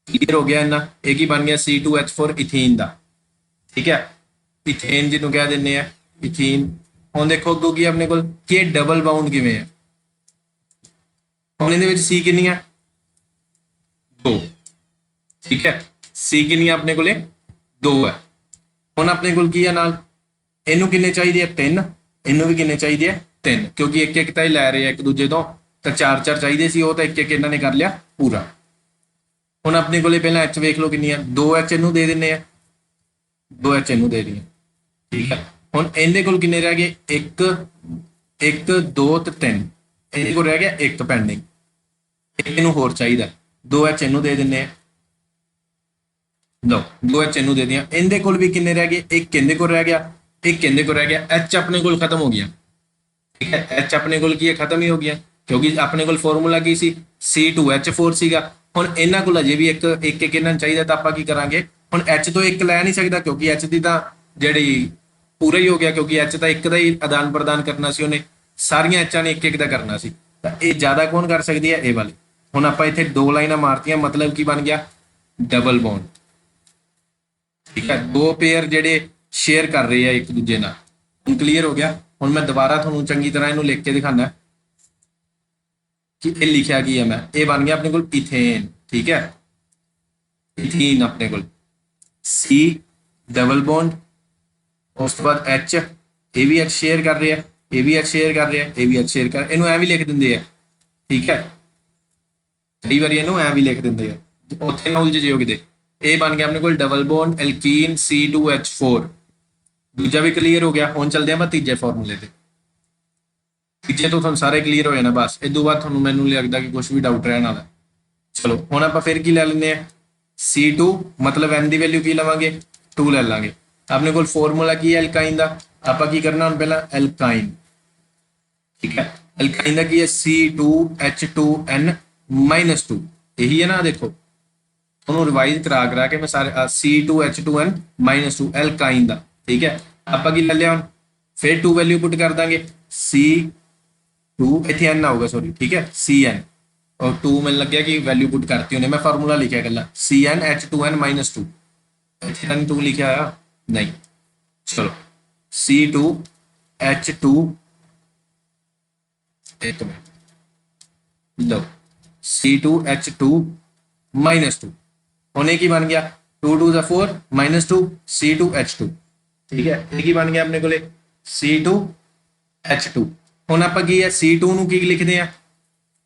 ਕਲੀਅਰ ਹੋ ਗਿਆ ਇਹਨਾਂ। ਇਹ ਕੀ ਬਣ ਗਿਆ, C2H4 ਇਥੀਨ ਦਾ, ਠੀਕ ਹੈ। ਇਥੇਨ ਜਿਹਨੂੰ ਕਹਿ ਦਿੰਦੇ ਆ, ਇਥੀਨ। ਹੁਣ ਦੇਖੋ ਅੱਗੋਂ ਕੀ ਆਪਣੇ ਕੋਲ, ਕਿ ਇਹ ਡਬਲ ਬਾਉਂਡ ਕਿਵੇਂ ਹੈ। ਹੁਣ ਇਹਦੇ ਵਿੱਚ C ਕਿੰਨੀਆਂ, 2, ਠੀਕ ਹੈ। C ਕਿੰਨੀਆਂ ਆਪਣੇ ਕੋਲੇ, 2 ਹੈ। ਹੁਣ ਆਪਣੇ ਕੋਲ ਕੀ ਹੈ ਨਾਲ, ਇਹਨੂੰ ਕਿੰਨੇ ਚਾਹੀਦੇ ਆ, 3, ਇਹਨੂੰ ਵੀ ਕਿੰਨੇ ਚਾਹੀਦੇ ਆ, 3, ਕਿਉਂਕਿ ਇੱਕ ਇੱਕ ਤਾਂ ਹੀ ਲੈ ਰਹੇ ਆ ਇੱਕ ਦੂਜੇ ਤੋਂ, ਤਾਂ 4 ਚਾਹੀਦੇ ਸੀ, ਉਹ ਤਾਂ ਇੱਕ ਇੱਕ ਇਹਨਾਂ ਨੇ ਕਰ ਲਿਆ ਪੂਰਾ। ਹੁਣ ਆਪਣੇ ਕੋਲੇ ਪਹਿਲਾਂ H ਵੇਖ ਲਓ ਕਿੰਨੀ ਆ, 2H ਇਹਨੂੰ ਦੇ ਦਿੰਦੇ ਆ, 2H ਇਹਨੂੰ ਦੇ ਦਈਏ, ਠੀਕ ਹੈ। ਹੁਣ ਇਹਦੇ ਕੋਲ ਕਿੰਨੇ ਰਹਿ ਗਏ? 1 1 2 ਤੇ 3। ਇਹਦੇ ਕੋਲ ਰਹਿ ਗਿਆ 1 ਪੈਂਡਿੰਗ। ਇਹਨੂੰ ਹੋਰ ਚਾਹੀਦਾ, 2H ਇਹਨੂੰ ਦੇ ਦਿੰਨੇ ਆ। ਲਓ 2H ਇਹਨੂੰ ਦੇ ਦਿਆਂ। ਇਹਦੇ ਕੋਲ ਵੀ ਕਿੰਨੇ ਰਹਿ ਗਏ? 1 ਇਹਦੇ ਕੋਲ ਰਹਿ ਗਿਆ, 1 ਇਹਦੇ ਕੋਲ ਰਹਿ ਗਿਆ। H ਆਪਣੇ ਕੋਲ ਖਤਮ ਹੋ ਗਿਆ। ਠੀਕ ਹੈ, H ਆਪਣੇ ਕੋਲ ਕੀ ਹੈ? ਖਤਮ ਹੀ ਹੋ ਗਿਆ, ਕਿਉਂਕਿ ਆਪਣੇ ਕੋਲ ਫਾਰਮੂਲਾ ਕੀ ਸੀ? C2H4 ਸੀਗਾ। ਹੁਣ ਇਹਨਾਂ ਕੋਲ ਅਜੇ ਵੀ ਇੱਕ ਇਹਨਾਂ ਨੂੰ ਚਾਹੀਦਾ, ਤਾਂ ਆਪਾਂ ਕੀ ਕਰਾਂਗੇ? ਹੁਣ H ਤੋਂ 1 ਲੈ ਨਹੀਂ ਸਕਦਾ, ਕਿਉਂਕਿ H ਦੀ ਤਾਂ ਜਿਹੜੀ ਪੂਰਾ ਹੀ ਹੋ ਗਿਆ, ਕਿਉਂਕਿ H ਤਾਂ 1 ਦਾ ਹੀ ਆਦਾਨ ਪ੍ਰਦਾਨ ਕਰਨਾ ਸੀ ਉਹਨੇ, ਸਾਰੀਆਂ H'ਾਂ ਨੇ 1 ਦਾ ਕਰਨਾ ਸੀ। ਤਾਂ ਇਹ ਜ਼ਿਆਦਾ ਕੌਣ ਕਰ ਸਕਦੀ ਹੈ? ਇਹ ਵਾਲੀ। ਹੁਣ ਆਪਾਂ ਇੱਥੇ 2 ਲਾਈਨਾਂ ਮਾਰਤੀਆਂ, ਮਤਲਬ ਕੀ ਬਣ ਗਿਆ? Double bond. ਠੀਕ ਹੈ, 2 ਪੇਅਰ ਜਿਹੜੇ ਸ਼ੇਅਰ ਕਰ ਰਹੇ ਆ ਇੱਕ ਦੂਜੇ ਨਾਲ। ਹੁਣ ਕਲੀਅਰ ਹੋ ਗਿਆ। ਹੁਣ ਮੈਂ ਦੁਬਾਰਾ ਤੁਹਾਨੂੰ ਚੰਗੀ ਤਰ੍ਹਾਂ ਇਹਨੂੰ ਲਿਖ ਕੇ ਦਿਖਾਣਾ ਕਿ ਇਹ ਲਿਖਿਆ ਕੀ ਹੈ। ਮੈਂ ਇਹ ਬਣ ਗਿਆ ਆਪਣੇ ਕੋਲ ਇਥੇਨ। ਠੀਕ ਹੈ, ਇਥੀਨ ਆਪਣੇ ਕੋਲ C ਡਬਲ ਬੌਂਡ, ਉਸ ਤੋਂ ਬਾਅਦ H, ਇਹ ਵੀ H ਸ਼ੇਅਰ ਕਰ ਰਿਹਾ, ਇਹ ਵੀ H ਸ਼ੇਅਰ ਕਰ ਰਿਹਾ, ਇਹ ਵੀ H ਸ਼ੇਅਰ ਕਰ, ਇਹਨੂੰ ਐ ਵੀ ਲਿਖ ਦਿੰਦੇ ਆ। ਠੀਕ ਹੈ, ਕਈ ਵਾਰੀ ਇਹਨੂੰ ਐ ਵੀ ਲਿਖ ਦਿੰਦੇ ਆ, ਉੱਥੇ ਨਾ ਉਲਝ ਜਿਓ ਕਿਤੇ। ਇਹ ਬਣ ਗਿਆ ਆਪਣੇ ਕੋਲ ਡਬਲ ਬੌਂਡ ਐਲਕੀਨ C2H4। ਦੂਜਾ ਵੀ ਕਲੀਅਰ ਹੋ ਗਿਆ। ਹੁਣ ਚੱਲਦੇ ਆਪਾਂ ਤੀਜੇ ਫਾਰਮੂਲੇ ਤੇ। ਤੀਜੇ ਤੋਂ ਤੁਹਾਨੂੰ ਸਾਰੇ ਕਲੀਅਰ ਹੋ ਜਾਣਾ ਬਸ। ਇਹ ਤੋਂ ਬਾਅਦ ਤੁਹਾਨੂੰ ਮੈਨੂੰ ਨਹੀਂ ਲੱਗਦਾ ਕਿ ਕੁਝ ਵੀ ਡਾਊਟ ਰਹਿਣ ਵਾਲਾ। ਚਲੋ ਹੁਣ ਆਪਾਂ ਫਿਰ ਕੀ ਲੈ ਲੈਂਦੇ ਆ? C2 ਮਤਲਬ N ਦੀ ਵੈਲਿਊ ਕੀ ਲਵਾਂਗੇ? 2 ਲੈ ਲਾਂਗੇ। ਆਪਣੇ ਕੋਲ ਫਾਰਮੂਲਾ ਕੀ ਹੈ ਐਲਕਾਈਨ ਦਾ? ਆਪਾਂ ਕੀ ਕਰਨਾ ਹੁਣ? ਪਹਿਲਾਂ ਐਲਕਾਈਨ। ਠੀਕ ਹੈ, ਐਲਕਾਈਨ ਦਾ ਕੀ ਹੈ? C2H2N -2। ਇਹੀ ਹੈ ਨਾ, ਦੇਖੋ ਉਹਨੂੰ ਰਿਵਾਈਜ਼ ਕਰਾ ਕੇ ਮੈਂ ਸਾਰੇ C2H2N -2 ਐਲਕਾਈਨ ਦਾ। ਠੀਕ ਹੈ, ਆਪਾਂ ਕੀ ਲੈ ਲਿਆ ਹੁਣ? ਫਿਰ 2 ਵੈਲਿਊ ਪੁੱਟ ਕਰ ਦਾਂਗੇ। C2 ਇੱਥੇ N ਆਊਗਾ, ਸੌਰੀ। ਠੀਕ ਹੈ, CN और 2 ਮੈਨੂੰ ਲੱਗਿਆ ਕਿ ਵੈਲਿਊ ਪੁੱਟ ਕਰਤੀ ਉਹਨੇ, ਮੈਂ ਫਾਰਮੂਲਾ ਲਿਖਿਆ ਗੱਲਾਂ CnH2n -2। ਇੱਥੇ ਤਾਂ 2 ਲਿਖਿਆ ਆ ਨਹੀਂ। ਚਲੋ C2H2, ਇੱਕ ਮਿੰਟ ਲਓ, C2H2 -2। ਹੁਣ ਇਹ ਕੀ ਬਣ ਗਿਆ? 2 2 4 -2 C2H2। ਠੀਕ ਹੈ, ਇਹ ਕੀ ਬਣ ਗਿਆ ਆਪਣੇ ਕੋਲੇ? C2H2। ਹੁਣ ਆਪਾਂ ਕੀ ਹੈ? C2 ਨੂੰ ਕੀ ਲਿਖਦੇ ਆ?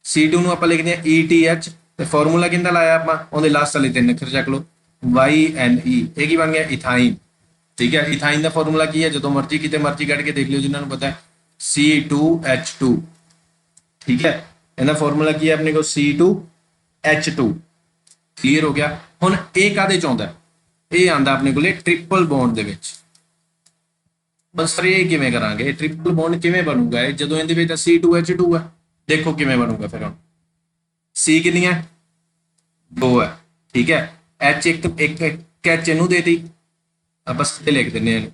C2 ਨੂੰ ਆਪਾਂ ਲਿਖਦੇ ਆ ETH, ਤੇ ਫਾਰਮੂਲਾ ਕਿੰਦਾ ਲਾਇਆ ਆਪਾਂ? ਉਹਦੇ ਲਾਸਟ ਵਾਲੇ 3 ਅੱਖਰ ਚੱਕ ਲਓ, YNE। ਇਹ ਕੀ ਬਣ ਗਿਆ? ਇਥਾਈਨ। ਠੀਕ ਹੈ, ਇਥਾਈਨ ਦਾ ਫਾਰਮੂਲਾ ਕੀ ਹੈ? ਜਦੋਂ ਮਰਜ਼ੀ ਕਿਤੇ ਮਰਜ਼ੀ ਕੱਢ ਕੇ ਦੇਖ ਲਿਓ ਜਿਨ੍ਹਾਂ ਨੂੰ ਪਤਾ ਹੈ। C2H2। ਠੀਕ ਹੈ, ਇਹਦਾ ਫਾਰਮੂਲਾ ਕੀ ਹੈ ਆਪਣੇ ਕੋਲ? C2H2। ਕਲੀਅਰ ਹੋ ਗਿਆ। ਹੁਣ ਇਹ ਕਾਹਦੇ ਚ ਆਉਂਦਾ? ਇਹ ਆਂਦਾ ਆਪਣੇ ਕੋਲੇ ਟ੍ਰਿਪਲ ਬੌਂਡ ਦੇ ਵਿੱਚ। ਬਸ ਫਿਰ ਇਹ ਕਿਵੇਂ ਕਰਾਂਗੇ? ਟ੍ਰਿਪਲ ਬੌਂਡ ਕਿਵੇਂ ਬਣੂਗਾ ਇਹ, ਜਦੋਂ ਇਹਦੇ ਵਿੱਚ C2H2 ਹੈ? ਦੇਖੋ ਕਿਵੇਂ ਬਣੂਗਾ ਫਿਰ। ਹੁਣ C ਕਿੰਨੀ ਹੈ? 2 ਹੈ। ਠੀਕ ਹੈ, H ਇੱਕ H ਇਹਨੂੰ ਦੇਤੀ, ਆਪਾਂ ਸਿੱਧੇ ਲਿਖ ਦਿੰਨੇ ਇਹਨੂੰ।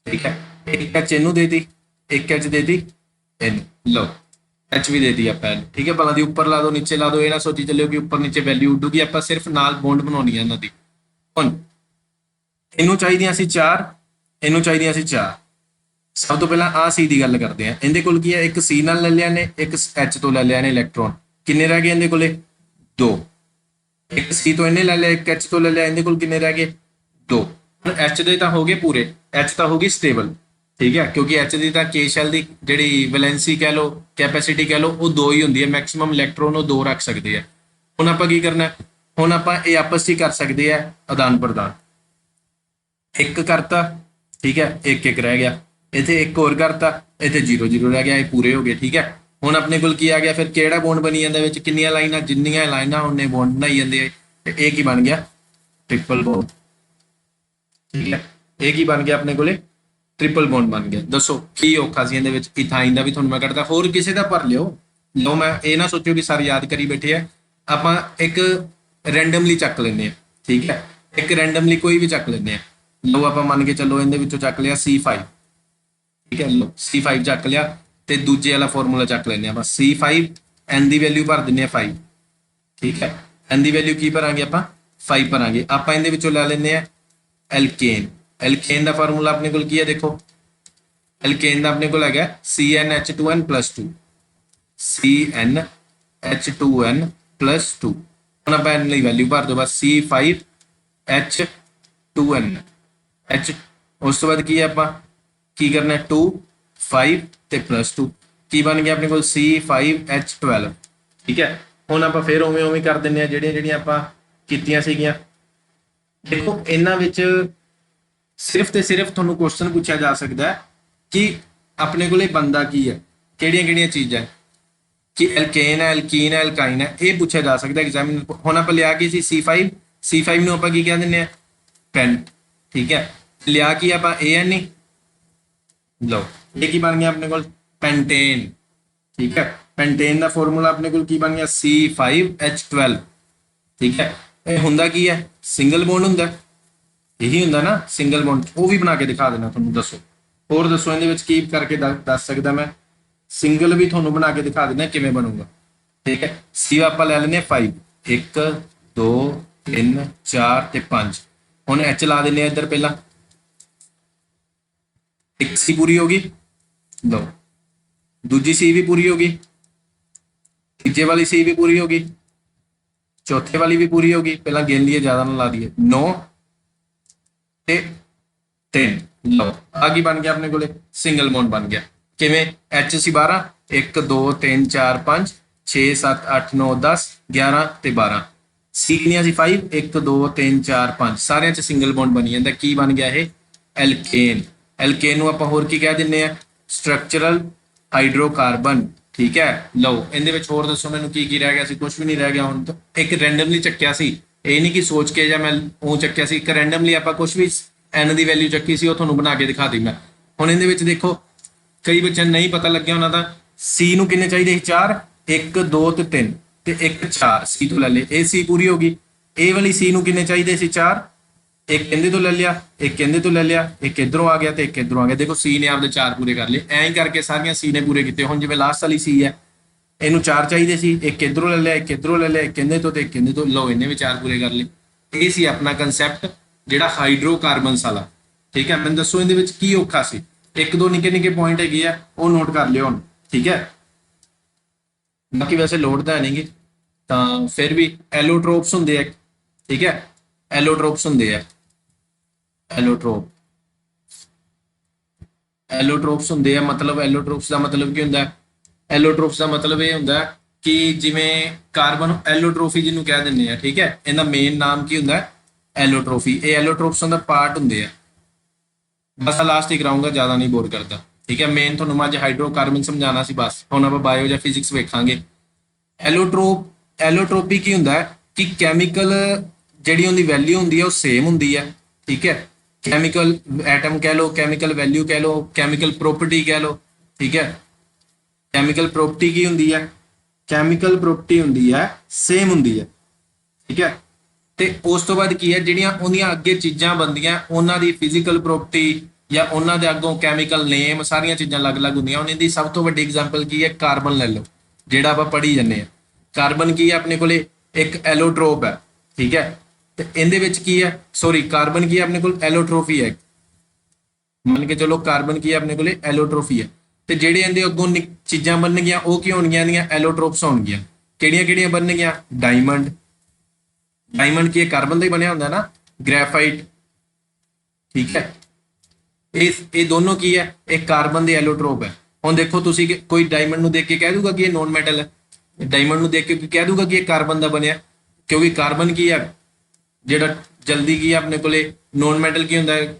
ਠੀਕ ਹੈ, ਇੱਕ H ਇਹਨੂੰ ਦੇਤੀ, ਇੱਕ H ਦੇਤੀ ਇਹਨੂੰ। ਲਓ H ਵੀ ਦੇਤੀ ਆਪਾਂ ਇਹਨੂੰ। ਠੀਕ ਹੈ, ਭਲਾ ਦੀ ਉੱਪਰ ਲਾ ਦੋ ਨੀਚੇ ਲਾ ਦੋ, ਇਹ ਨਾ ਸੋਚੀ ਚੱਲਿਓ ਕਿ ਉੱਪਰ ਨੀਚੇ ਵੈਲਿਊ ਉੱਡੂਗੀ। ਆਪਾਂ ਸਿਰਫ ਨਾਲ ਬੌਂਡ ਬਣਾਉਣੀ ਹੈ ਇਹਨਾਂ ਦੀ। ਹੁਣ ਇਹਨੂੰ ਚਾਹੀਦੀਆਂ ਸੀ 4, ਇਹਨੂੰ ਚਾਹੀਦੀਆਂ ਸੀ 4। ਸਭ ਤੋਂ ਪਹਿਲਾਂ ਆ C ਦੀ ਗੱਲ ਕਰਦੇ ਆ। ਇਹਦੇ ਕੋਲ ਕੀ ਹੈ? ਇੱਕ C ਨਾਲ ਲੈ ਲਿਆ ਨੇ, ਇੱਕ H ਤੋਂ ਲੈ ਲਿਆ ਨੇ ਇਲੈਕਟ੍ਰੋਨ। ਕਿੰਨੇ ਰਹਿ ਗਏ ਇਹਦੇ ਕੋਲੇ? 2। ਇੱਕ C ਤੋਂ ਇਹਨੇ ਲੈ ਲਿਆ, ਇੱਕ H ਤੋਂ ਲੈ ਲਿਆ, ਇਹਦੇ ਕੋਲ ਕਿੰਨੇ ਰਹਿ ਗਏ? 2। ਹੁਣ H ਦੇ ਤਾਂ ਹੋ ਗਏ ਪੂਰੇ, H ਤਾਂ ਹੋ ਗਈ ਸਟੇਬਲ। ਠੀਕ ਹੈ, ਕਿਉਂਕਿ H ਦੀ ਤਾਂ K ਸ਼ੈਲ ਦੀ ਜਿਹੜੀ ਵੈਲੈਂਸੀ ਕਹਿ ਲਓ, ਕੈਪੈਸਿਟੀ ਕਹਿ ਲਓ, ਉਹ 2 ਹੀ ਹੁੰਦੀ ਹੈ। ਮੈਕਸਿਮਮ ਇਲੈਕਟ੍ਰੋਨ ਉਹ 2 ਰੱਖ ਸਕਦੇ ਆ। ਹੁਣ ਆਪਾਂ ਕੀ ਕਰਨਾ? ਹੁਣ ਆਪਾਂ ਇਹ ਆਪਸ 'ਚ ਹੀ ਕਰ ਸਕਦੇ ਆ ਆਦਾਨ ਪ੍ਰਦਾਨ। ਇੱਕ ਕਰਤਾ, ਠੀਕ ਹੈ, ਇੱਕ ਰਹਿ ਗਿਆ। ਇੱਥੇ ਇੱਕ ਹੋਰ ਕਰਤਾ, ਇੱਥੇ 0 0 ਰਹਿ ਗਿਆ, ਇਹ ਪੂਰੇ ਹੋ ਗਏ। ਠੀਕ ਹੈ, ਹੁਣ ਆਪਣੇ ਕੋਲ ਕੀ ਆ ਗਿਆ? ਫਿਰ ਕਿਹੜਾ ਬੌਂਡ ਬਣੀ ਜਾਂਦਾ ਵਿੱਚ? ਕਿੰਨੀਆਂ ਲਾਈਨਾਂ? ਜਿੰਨੀਆਂ ਲਾਈਨਾਂ ਉਹਨੇ ਬੌਂਡ ਬਣਾਈ ਜਾਂਦੇ ਆ। ਤੇ ਇਹ ਕੀ ਬਣ ਗਿਆ? Triple bond. ਠੀਕ ਹੈ, ਇਹ ਕੀ ਬਣ ਗਿਆ ਆਪਣੇ ਕੋਲੇ? ਟ੍ਰਿਪਲ ਬੌਂਡ ਬਣ ਗਿਆ। ਦੱਸੋ ਕੀ ਔਖਾ ਸੀ ਇਹਦੇ ਵਿੱਚ? ਇਥਾਈਨ ਦਾ ਵੀ ਤੁਹਾਨੂੰ ਮੈਂ ਕੱਢਦਾ, ਹੋਰ ਕਿਸੇ ਦਾ ਭਰ ਲਿਓ। ਲਓ, ਮੈਂ ਇਹ ਨਾ ਸੋਚਿਓ ਕਿ ਸਾਰੇ ਯਾਦ ਕਰੀ ਬੈਠੇ ਆ। ਆਪਾਂ ਇੱਕ ਰੈਂਡਮਲੀ ਚੱਕ ਲੈਂਦੇ ਆ। ਠੀਕ ਹੈ, ਇੱਕ ਰੈਂਡਮਲੀ ਕੋਈ ਵੀ ਚੱਕ ਲੈਂਦੇ ਆ। ਲਓ ਆਪਾਂ ਮੰਨ ਕੇ ਚੱਲੋ ਇਹਦੇ ਵਿੱਚੋਂ ਚੱਕ ਲਿਆ C5। ਠੀਕ ਹੈ, ਲਓ C5 ਚੱਕ ਲਿਆ, ਤੇ ਦੂਜੇ ਵਾਲਾ ਫਾਰਮੂਲਾ ਚੱਕ ਲੈਂਦੇ ਆ ਆਪਾਂ C5। N ਦੀ ਵੈਲਿਊ ਭਰ ਦਿੰਦੇ ਆ 5। ਠੀਕ ਹੈ, N ਦੀ ਵੈਲਿਊ ਕੀ ਭਰਾਂਗੇ ਆਪਾਂ? 5 ਭਰਾਂਗੇ। ਆਪਾਂ ਇਹਦੇ ਵਿੱਚੋਂ ਲੈ ਲੈਂਦੇ ਆ ਐਲਕੇਨ। ਐਲਕੇਨ ਦਾ ਫਾਰਮੂਲਾ ਆਪਣੇ ਕੋਲ ਕੀ ਹੈ? ਦੇਖੋ ਐਲਕੇਨ ਦਾ ਆਪਣੇ ਕੋਲ ਹੈਗਾ CnH2n +2। CnH2n +2। ਹੁਣ ਆਪਾਂ N ਲਈ ਵੈਲਿਊ ਭਰ ਦਿਓ ਬਸ, C5H2n। H ਉਸ ਤੋਂ ਬਾਅਦ ਕੀ ਹੈ? ਆਪਾਂ ਕੀ ਕਰਨਾ? 2 5 ਤੇ +2 ਕੀ ਬਣ ਗਿਆ ਆਪਣੇ ਕੋਲ? C5H12। ਠੀਕ ਹੈ, ਹੁਣ ਆਪਾਂ ਫਿਰ ਉਵੇਂ ਕਰ ਦਿੰਦੇ ਆ ਜਿਹੜੀਆਂ ਆਪਾਂ ਕੀਤੀਆਂ ਸੀਗੀਆਂ। ਦੇਖੋ ਇਹਨਾਂ ਵਿੱਚ ਸਿਰਫ ਤੇ ਸਿਰਫ ਤੁਹਾਨੂੰ ਕੁਐਸਚਨ ਪੁੱਛਿਆ ਜਾ ਸਕਦਾ ਹੈ ਕਿ ਆਪਣੇ ਕੋਲੇ ਬੰਦਾ ਕੀ ਹੈ, ਕਿਹੜੀਆਂ ਕਿਹੜੀਆਂ ਚੀਜ਼ਾਂ ਕਿ ਐਲਕੇਨ ਹੈ, ਐਲਕੀਨ ਹੈ, ਐਲਕਾਈਨ ਹੈ, ਇਹ ਪੁੱਛਿਆ ਜਾ ਸਕਦਾ ਐਗਜ਼ਾਮਿਨਰ। ਹੁਣ ਆਪਾਂ ਲਿਆ ਕੀ ਸੀ C5, C5 ਨੂੰ ਆਪਾਂ ਕੀ ਕਹਿ ਦਿੰਦੇ ਆ, ਪੈਂਟ। ਠੀਕ ਹੈ, ਲਿਆ ਕੀ ਆਪਾਂ AN, ਲਓ ਇਹ ਕੀ ਬਣ ਗਿਆ ਆਪਣੇ ਕੋਲ, ਪੈਂਟੇਨ। ਠੀਕ ਹੈ, ਪੈਂਟੇਨ ਦਾ ਫਾਰਮੂਲਾ ਆਪਣੇ ਕੋਲ ਕੀ ਬਣ ਗਿਆ, C5H12। ਠੀਕ ਹੈ, ਇਹ ਹੁੰਦਾ ਕੀ ਹੈ, ਸਿੰਗਲ ਬੌਂਡ ਹੁੰਦਾ, ਇਹੀ ਹੁੰਦਾ ਨਾ ਸਿੰਗਲ ਬੌਂਡ। ਉਹ ਵੀ ਬਣਾ ਕੇ ਦਿਖਾ ਦੇਣਾ ਤੁਹਾਨੂੰ। ਦੱਸੋ ਹੋਰ ਦੱਸੋ ਇਹਦੇ ਵਿੱਚ ਕੀ ਕਰਕੇ ਦੱਸ ਸਕਦਾ ਮੈਂ, ਸਿੰਗਲ ਵੀ ਤੁਹਾਨੂੰ ਬਣਾ ਕੇ ਦਿਖਾ ਦੇਣਾ ਕਿਵੇਂ ਬਣੂਗਾ। ਠੀਕ ਹੈ, ਸੀ ਆਪਾਂ ਲੈ ਲੈਂਦੇ 5, 1 2 3 4 ਤੇ 5। ਹੁਣ H ਲਾ ਦਿੰਦੇ ਆ ਇੱਧਰ ਪਹਿਲਾਂ, ਇੱਕ ਸੀ ਪੂਰੀ ਹੋ ਗਈ, ਲਓ ਦੂਜੀ ਸੀ ਵੀ ਪੂਰੀ ਹੋ ਗਈ, ਤੀਜੇ ਵਾਲੀ ਸੀ ਵੀ ਪੂਰੀ ਹੋ ਗਈ, ਚੌਥੇ ਵਾਲੀ ਵੀ ਪੂਰੀ ਹੋ ਗਈ। ਪਹਿਲਾਂ ਗਿਣ ਲਈਏ, ਜ਼ਿਆਦਾ ਨਾ ਲਾ ਦਈਏ। 9 ਤੇ 3, ਲਓ ਆ ਕੀ ਬਣ ਗਿਆ ਆਪਣੇ ਕੋਲੇ, ਸਿੰਗਲ ਬੌਂਡ ਬਣ ਗਿਆ। ਕਿਵੇਂ, H ਸੀ 12, 1 2 3 4 5 6 7 8 9 10 11 ਤੇ 12। ਸੀ ਕਿੰਨੀਆਂ ਸੀ 5, 1 2 3 4 5, ਸਾਰਿਆਂ ਚ ਸਿੰਗਲ ਬੌਂਡ ਬਣੀ ਜਾਂਦਾ। ਕੀ ਬਣ ਗਿਆ ਇਹ, ਐਲਕੇਨ। ਐਲਕੇਨ ਨੂੰ ਆਪਾਂ ਹੋਰ ਕੀ ਕਹਿ ਦਿੰਦੇ ਆ, ਸਟਰਕਚਰਲ ਹਾਈਡਰੋਕਾਰਬਨ। ਠੀਕ ਹੈ, ਲਓ ਇਹਦੇ ਵਿੱਚ ਹੋਰ ਦੱਸੋ ਮੈਨੂੰ ਕੀ ਕੀ ਰਹਿ ਗਿਆ ਸੀ, ਕੁਝ ਵੀ ਨਹੀਂ ਰਹਿ ਗਿਆ। ਹੁਣ ਤਾਂ ਇੱਕ ਰੈਂਡਮਲੀ ਚੱਕਿਆ ਸੀ, ਇਹ ਨਹੀਂ ਕਿ ਸੋਚ ਕੇ ਜਾਂ ਮੈਂ ਉਹ ਚੱਕਿਆ ਸੀ, ਇੱਕ ਰੈਂਡਮਲੀ ਆਪਾਂ ਕੁਝ ਵੀ n ਦੀ ਵੈਲਿਊ ਚੱਕੀ ਸੀ, ਉਹ ਤੁਹਾਨੂੰ ਬਣਾ ਕੇ ਦਿਖਾ ਦਿੱਤੀ ਮੈਂ। ਹੁਣ ਇਹਦੇ ਵਿੱਚ ਦੇਖੋ ਕਈ ਬੱਚਿਆਂ ਨੂੰ ਨਹੀਂ ਪਤਾ ਲੱਗਿਆ ਉਹਨਾਂ ਦਾ, ਸੀ ਨੂੰ ਕਿੰਨੇ ਚਾਹੀਦੇ ਸੀ, 4, 1 2 ਤੇ 3 ਤੇ 1 4 ਸੀ ਤੋਂ ਲੈ ਲਏ, ਇਹ ਸੀ ਪੂਰੀ ਹੋ ਗਈ। ਇਹ ਵਾਲੀ ਸੀ ਨੂੰ ਕਿੰਨੇ ਚਾਹੀਦੇ ਸੀ, 4, ਇੱਕ ਇਹਦੇ ਤੋਂ ਲੈ ਲਿਆ, ਇੱਕ ਇਹਦੇ ਤੋਂ ਲੈ ਲਿਆ, ਇੱਕ ਇਧਰੋਂ ਆ ਗਿਆ ਤੇ ਇੱਕ ਇਧਰੋਂ ਆ ਗਿਆ। ਦੇਖੋ ਸੀ ਨੇ ਆਪਦੇ 4 ਪੂਰੇ ਕਰ ਲਏ, ਐਂ ਹੀ ਕਰਕੇ ਸਾਰੀਆਂ ਸੀ ਨੇ ਪੂਰੇ ਕੀਤੇ। ਹੁਣ ਜਿਵੇਂ ਲਾਸਟ ਵਾਲੀ ਸੀ ਹੈ, ਇਹਨੂੰ 4 ਚਾਹੀਦੇ ਸੀ, ਇੱਕ ਇਧਰੋਂ ਲੈ ਲਿਆ, ਇੱਕ ਇਧਰੋਂ ਲੈ ਲਿਆ, ਇੱਕ ਇਹਦੇ ਤੋਂ ਤੇ ਇੱਕ ਇਹਦੇ ਤੋਂ, ਲਓ ਇਹਨੇ ਵੀ 4 ਪੂਰੇ ਕਰ ਲਏ। ਇਹ ਸੀ ਆਪਣਾ ਕਨਸੈਪਟ ਜਿਹੜਾ ਹਾਈਡਰੋਕਾਰਬਨਸ ਵਾਲਾ। ਠੀਕ ਹੈ, ਮੈਨੂੰ ਦੱਸੋ ਇਹਦੇ ਵਿੱਚ ਕੀ ਔਖਾ ਸੀ, ਇੱਕ ਦੋ ਨਿੱਕੇ ਨਿੱਕੇ ਪੁਆਇੰਟ ਹੈਗੇ ਆ, ਉਹ ਨੋਟ ਕਰ ਲਿਓ ਹੁਣ। ਠੀਕ ਹੈ, ਬਾਕੀ ਵੈਸੇ ਲੋਡ ਤਾਂ ਨਹੀਂਗੇ, ਤਾਂ ਫਿਰ ਵੀ ਐਲੋਟ੍ਰੋਪਸ ਹੁੰਦੇ ਆ। ਠੀਕ ਹੈ, ਐਲੋਟ੍ਰੋਪਸ ਹੁੰਦੇ ਆ, ਐਲੋਟ੍ਰੋਪਸ ਹੁੰਦੇ ਆ। ਮਤਲਬ ਐਲੋਟ੍ਰੋਪਸ ਦਾ ਮਤਲਬ ਕੀ ਹੁੰਦਾ, ਐਲੋਟ੍ਰੋਪਸ ਦਾ ਮਤਲਬ ਇਹ ਹੁੰਦਾ ਕਿ ਜਿਵੇਂ ਕਾਰਬਨ ਐਲੋਟ੍ਰੋਫੀ ਜਿਹਨੂੰ ਕਹਿ ਦਿੰਦੇ ਆ। ਠੀਕ ਹੈ, ਇਹਦਾ ਮੇਨ ਨਾਮ ਕੀ ਹੁੰਦਾ, ਐਲੋਟ੍ਰੋਫੀ। ਇਹ ਐਲੋਟ੍ਰੋਪਸਾਂ ਦਾ ਪਾਰਟ ਹੁੰਦੇ ਆ। ਬਸ ਲਾਸਟ ਹੀ ਕਰਾਉਂਗਾ, ਜ਼ਿਆਦਾ ਨਹੀਂ ਬੋਰ ਕਰਦਾ। ਠੀਕ ਹੈ, ਮੇਨ ਤੁਹਾਨੂੰ ਮੈਂ ਅੱਜ ਹਾਈਡਰੋਕਾਰਬਨ ਸਮਝਾਉਣਾ ਸੀ ਬਸ। ਹੁਣ ਆਪਾਂ ਬਾਇਓ ਜਾਂ ਫਿਜ਼ਿਕਸ ਵੇਖਾਂਗੇ। ਐਲੋਟ੍ਰੋਪੀ ਕੀ ਹੁੰਦਾ ਹੈ ਕਿ ਕੈਮੀਕਲ ਜਿਹੜੀ ਉਹਦੀ ਵੈਲਿਊ ਹੁੰਦੀ ਹੈ ਉਹ ਸੇਮ ਹੁੰਦੀ ਹੈ। ਠੀਕ ਹੈ, ਕੈਮੀਕਲ ਐਟਮ ਕਹਿ ਲਓ, ਕੈਮੀਕਲ ਵੈਲਿਊ ਕਹਿ ਲਓ, ਕੈਮੀਕਲ ਪ੍ਰੋਪਰਟੀ ਕਹਿ ਲਓ। ਠੀਕ ਹੈ, ਕੈਮੀਕਲ ਪ੍ਰੋਪਰਟੀ ਕੀ ਹੁੰਦੀ ਹੈ, ਕੈਮੀਕਲ ਪ੍ਰੋਪਰਟੀ ਹੁੰਦੀ ਹੈ ਸੇਮ ਹੁੰਦੀ ਹੈ। ਠੀਕ ਹੈ, ਤੇ ਉਸ ਤੋਂ ਬਾਅਦ ਕੀ ਹੈ, ਜਿਹੜੀਆਂ ਉਹਦੀਆਂ ਅੱਗੇ ਚੀਜ਼ਾਂ ਬਣਦੀਆਂ ਉਹਨਾਂ ਦੀ ਫਿਜ਼ੀਕਲ ਪ੍ਰੋਪਰਟੀ ਜਾਂ ਉਹਨਾਂ ਦੇ ਅੱਗੋਂ ਕੈਮੀਕਲ ਨੇਮ, ਸਾਰੀਆਂ ਚੀਜ਼ਾਂ ਅਲੱਗ-ਅਲੱਗ ਹੁੰਦੀਆਂ। ਉਹਨਾਂ ਦੀ ਸਭ ਤੋਂ ਵੱਡੀ ਐਗਜ਼ਾਮਪਲ ਕੀ ਹੈ, ਕਾਰਬਨ ਲੈ ਲਓ, ਜਿਹੜਾ ਆਪਾਂ ਪੜ੍ਹੀ ਜਾਂਦੇ ਆ। ਕਾਰਬਨ ਕੀ ਹੈ ਆਪਣੇ ਕੋਲੇ, ਇੱਕ ਐਲੋਟ੍ਰੋਪ ਹੈ। ਠੀਕ ਹੈ, ਤੇ ਇਹਦੇ ਵਿੱਚ ਕੀ ਹੈ, ਸੌਰੀ ਕਾਰਬਨ ਕੀ ਹੈ ਆਪਣੇ ਕੋਲ, ਐਲੋਟ੍ਰੋਫੀ ਹੈ। ਮੰਨ ਕੇ ਚਲੋ ਕਾਰਬਨ ਕੀ ਹੈ ਆਪਣੇ ਕੋਲੇ, ਐਲੋਟ੍ਰੋਫੀ ਹੈ। ਤੇ ਜਿਹੜੇ ਇਹਦੇ ਅੱਗੋਂ ਚੀਜ਼ਾਂ ਬਣਨਗੀਆਂ ਉਹ ਕੀ ਹੋਣਗੀਆਂ, ਇਹਦੀਆਂ ਐਲੋਟ੍ਰੋਪਸ ਹੋਣਗੀਆਂ। ਕਿਹੜੀਆਂ ਕਿਹੜੀਆਂ ਬਣਨਗੀਆਂ, ਡਾਇਮੰਡ। ਡਾਇਮੰਡ ਕੀ ਹੈ, ਕਾਰਬਨ ਦਾ ਹੀ ਬਣਿਆ ਹੁੰਦਾ ਨਾ, ਗ੍ਰੈਫਾਈਟ। ਠੀਕ ਹੈ, ਇਹ ਦੋਨੋਂ ਕੀ ਹੈ, ਇਹ ਕਾਰਬਨ ਦੇ ਐਲੋਟ੍ਰੋਪ ਹੈ। ਹੁਣ ਦੇਖੋ ਤੁਸੀਂ ਕੋਈ ਡਾਇਮੰਡ ਨੂੰ ਦੇਖ ਕੇ ਕਹਿ ਦੂਗਾ ਕਿ ਇਹ ਨੋਨ ਮੈਟਲ ਹੈ, ਡਾਇਮੰਡ ਨੂੰ ਦੇਖ ਕੇ ਕਹਿ ਦੂਗਾ ਕਿ ਇਹ ਕਾਰਬਨ ਦਾ ਬਣਿਆ, ਕਿਉਂਕਿ ਕਾਰਬਨ ਕੀ ਹੈ ਜਿਹੜਾ ਜਲਦੀ ਕੀ ਹੈ ਆਪਣੇ ਕੋਲੇ, ਨੋਨ ਮੈਟਲ ਕੀ ਹੁੰਦਾ ਹੈ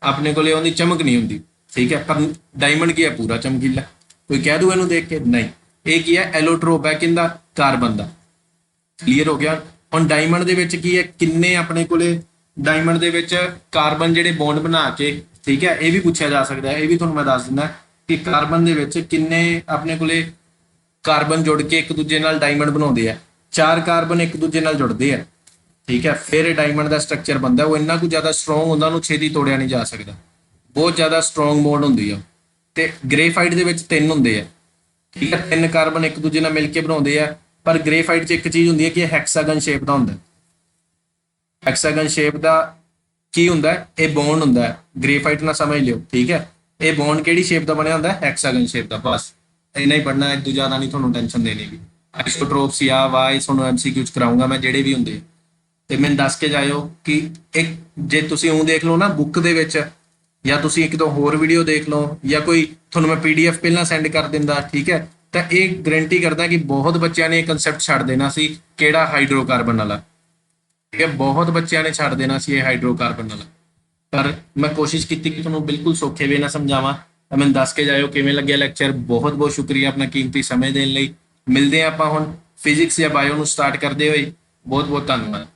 ਆਪਣੇ ਕੋਲੇ, ਉਹਦੀ ਚਮਕ ਨਹੀਂ ਹੁੰਦੀ। ਠੀਕ ਹੈ, ਪਰ ਡਾਇਮੰਡ ਕੀ ਹੈ ਪੂਰਾ ਚਮਕੀਲਾ, ਕੋਈ ਕਹਿ ਦੂ ਇਹਨੂੰ ਦੇਖ ਕੇ, ਨਹੀਂ। ਇਹ ਕੀ ਹੈ, ਐਲੋਟ੍ਰੋਪ ਹੈ ਕਿੰਦਾ, ਕਾਰਬਨ ਦਾ। ਕਲੀਅਰ ਹੋ ਗਿਆ। ਹੁਣ ਡਾਇਮੰਡ ਦੇ ਵਿੱਚ ਕੀ ਹੈ, ਕਿੰਨੇ ਆਪਣੇ ਕੋਲੇ ਡਾਇਮੰਡ ਦੇ ਵਿੱਚ ਕਾਰਬਨ ਜਿਹੜੇ ਬੌਂਡ ਬਣਾ ਕੇ, ਠੀਕ ਹੈ, ਇਹ ਵੀ ਪੁੱਛਿਆ ਜਾ ਸਕਦਾ ਹੈ। ਇਹ ਵੀ ਤੁਹਾਨੂੰ ਮੈਂ ਦੱਸ ਦਿੰਦਾ ਕਿ ਕਾਰਬਨ ਦੇ ਵਿੱਚ ਕਿੰਨੇ ਆਪਣੇ ਕੋਲੇ ਕਾਰਬਨ ਜੁੜ ਕੇ ਇੱਕ ਦੂਜੇ ਨਾਲ ਡਾਇਮੰਡ ਬਣਾਉਂਦੇ ਆ। 4 ਕਾਰਬਨ ਇੱਕ ਦੂਜੇ ਨਾਲ ਜੁੜਦੇ ਆ। ਠੀਕ ਹੈ, ਫਿਰ ਇਹ ਡਾਇਮੰਡ ਦਾ ਸਟਰਕਚਰ ਬਣਦਾ। ਉਹ ਇੰਨਾ ਕੁ ਜ਼ਿਆਦਾ ਸਟਰੋਂਗ ਹੁੰਦਾ, ਉਹਨੂੰ ਛੇਤੀ ਤੋੜਿਆ ਨਹੀਂ ਜਾ ਸਕਦਾ, ਬਹੁਤ ਜ਼ਿਆਦਾ ਸਟਰੋਂਗ ਬੌਂਡ ਹੁੰਦੀ ਆ। ਤੇ ਗ੍ਰੇਫਾਈਟ ਦੇ ਵਿੱਚ 3 ਹੁੰਦੇ ਆ। ਠੀਕ ਹੈ, 3 ਕਾਰਬਨ ਇੱਕ ਦੂਜੇ ਨਾਲ ਮਿਲ ਕੇ ਬਣਾਉਂਦੇ ਆ। ਪਰ ਗ੍ਰੇਫਾਈਟ 'ਚ ਇੱਕ ਚੀਜ਼ ਹੁੰਦੀ ਹੈ ਕਿ ਇਹ ਹੈਕਸਾਗਨ ਸ਼ੇਪ ਦਾ ਹੁੰਦਾ। ਹੈਕਸਾਗਨ ਸ਼ੇਪ ਦਾ ਕੀ ਹੁੰਦਾ, ਇਹ ਬੌਂਡ ਹੁੰਦਾ। ਗ੍ਰੇਫਾਈਟ ਨਾਲ ਸਮਝ ਲਿਓ। ਠੀਕ ਹੈ, ਇਹ ਬੌਂਡ ਕਿਹੜੀ ਸ਼ੇਪ ਦਾ ਬਣਿਆ ਹੁੰਦਾ, ਹੈਕਸਾਗਨ ਸ਼ੇਪ ਦਾ। ਬਸ ਇੰਨਾ ਹੀ ਪੜਨਾ, ਇਸ ਤੋਂ ਜ਼ਿਆਦਾ ਨਹੀਂ ਤੁਹਾਨੂੰ ਟੈਨਸ਼ਨ ਦੇਣੀ ਵੀ। ਆਈਸੋਟ੍ਰੋਪਸ ਜਾਂ ਵਾਈ ਤੁਹਾਨੂੰ MCQ 'ਚ ਕਰਾਉਂਗਾ ਮੈਂ, ਜਿਹੜੇ ਵੀ ਹੁੰਦੇ। ਤੇ ਮੈਨੂੰ ਦੱਸ ਕੇ ਜਾਇਓ ਕਿ ਇੱਕ ਜੇ ਤੁਸੀਂ ਉਹ ਦੇਖ ਲਓ ਨਾ ਬੁੱਕ ਦੇ ਵਿੱਚ, ਜਾਂ ਤੁਸੀਂ ਇੱਕ ਦੋ ਹੋਰ ਵੀਡੀਓ ਦੇਖ ਲਓ, ਜਾਂ ਕੋਈ ਤੁਹਾਨੂੰ ਮੈਂ PDF ਪਹਿਲਾਂ ਸੈਂਡ ਕਰ ਦਿੰਦਾ। ਠੀਕ ਹੈ, ਤਾਂ ਇਹ ਗਰੰਟੀ ਕਰਦਾ ਕਿ ਬਹੁਤ ਬੱਚਿਆਂ ਨੇ ਇਹ ਕਨਸੈਪਟ ਛੱਡ ਦੇਣਾ ਸੀ, ਕਿਹੜਾ, ਹਾਈਡਰੋਕਾਰਬਨ ਵਾਲਾ। ਠੀਕ ਹੈ, ਬਹੁਤ ਬੱਚਿਆਂ ਨੇ ਛੱਡ ਦੇਣਾ ਸੀ ਇਹ ਹਾਈਡਰੋਕਾਰਬਨ ਵਾਲਾ। ਪਰ ਮੈਂ ਕੋਸ਼ਿਸ਼ ਕੀਤੀ ਕਿ ਤੁਹਾਨੂੰ ਬਿਲਕੁਲ ਸੌਖੇ ਵੇ ਨਾਲ ਸਮਝਾਵਾਂ। ਤਾਂ ਮੈਨੂੰ ਦੱਸ ਕੇ ਜਾਇਓ ਕਿਵੇਂ ਲੱਗਿਆ ਲੈਕਚਰ। ਬਹੁਤ ਬਹੁਤ ਸ਼ੁਕਰੀਆ ਆਪਣਾ ਕੀਮਤੀ ਸਮੇਂ ਦੇਣ ਲਈ। ਮਿਲਦੇ ਹਾਂ ਆਪਾਂ ਹੁਣ ਫਿਜ਼ਿਕਸ ਜਾਂ ਬਾਇਓ ਨੂੰ ਸਟਾਰਟ ਕਰਦੇ ਹੋਏ। ਬਹੁਤ ਬਹੁਤ ਧੰਨਵਾਦ।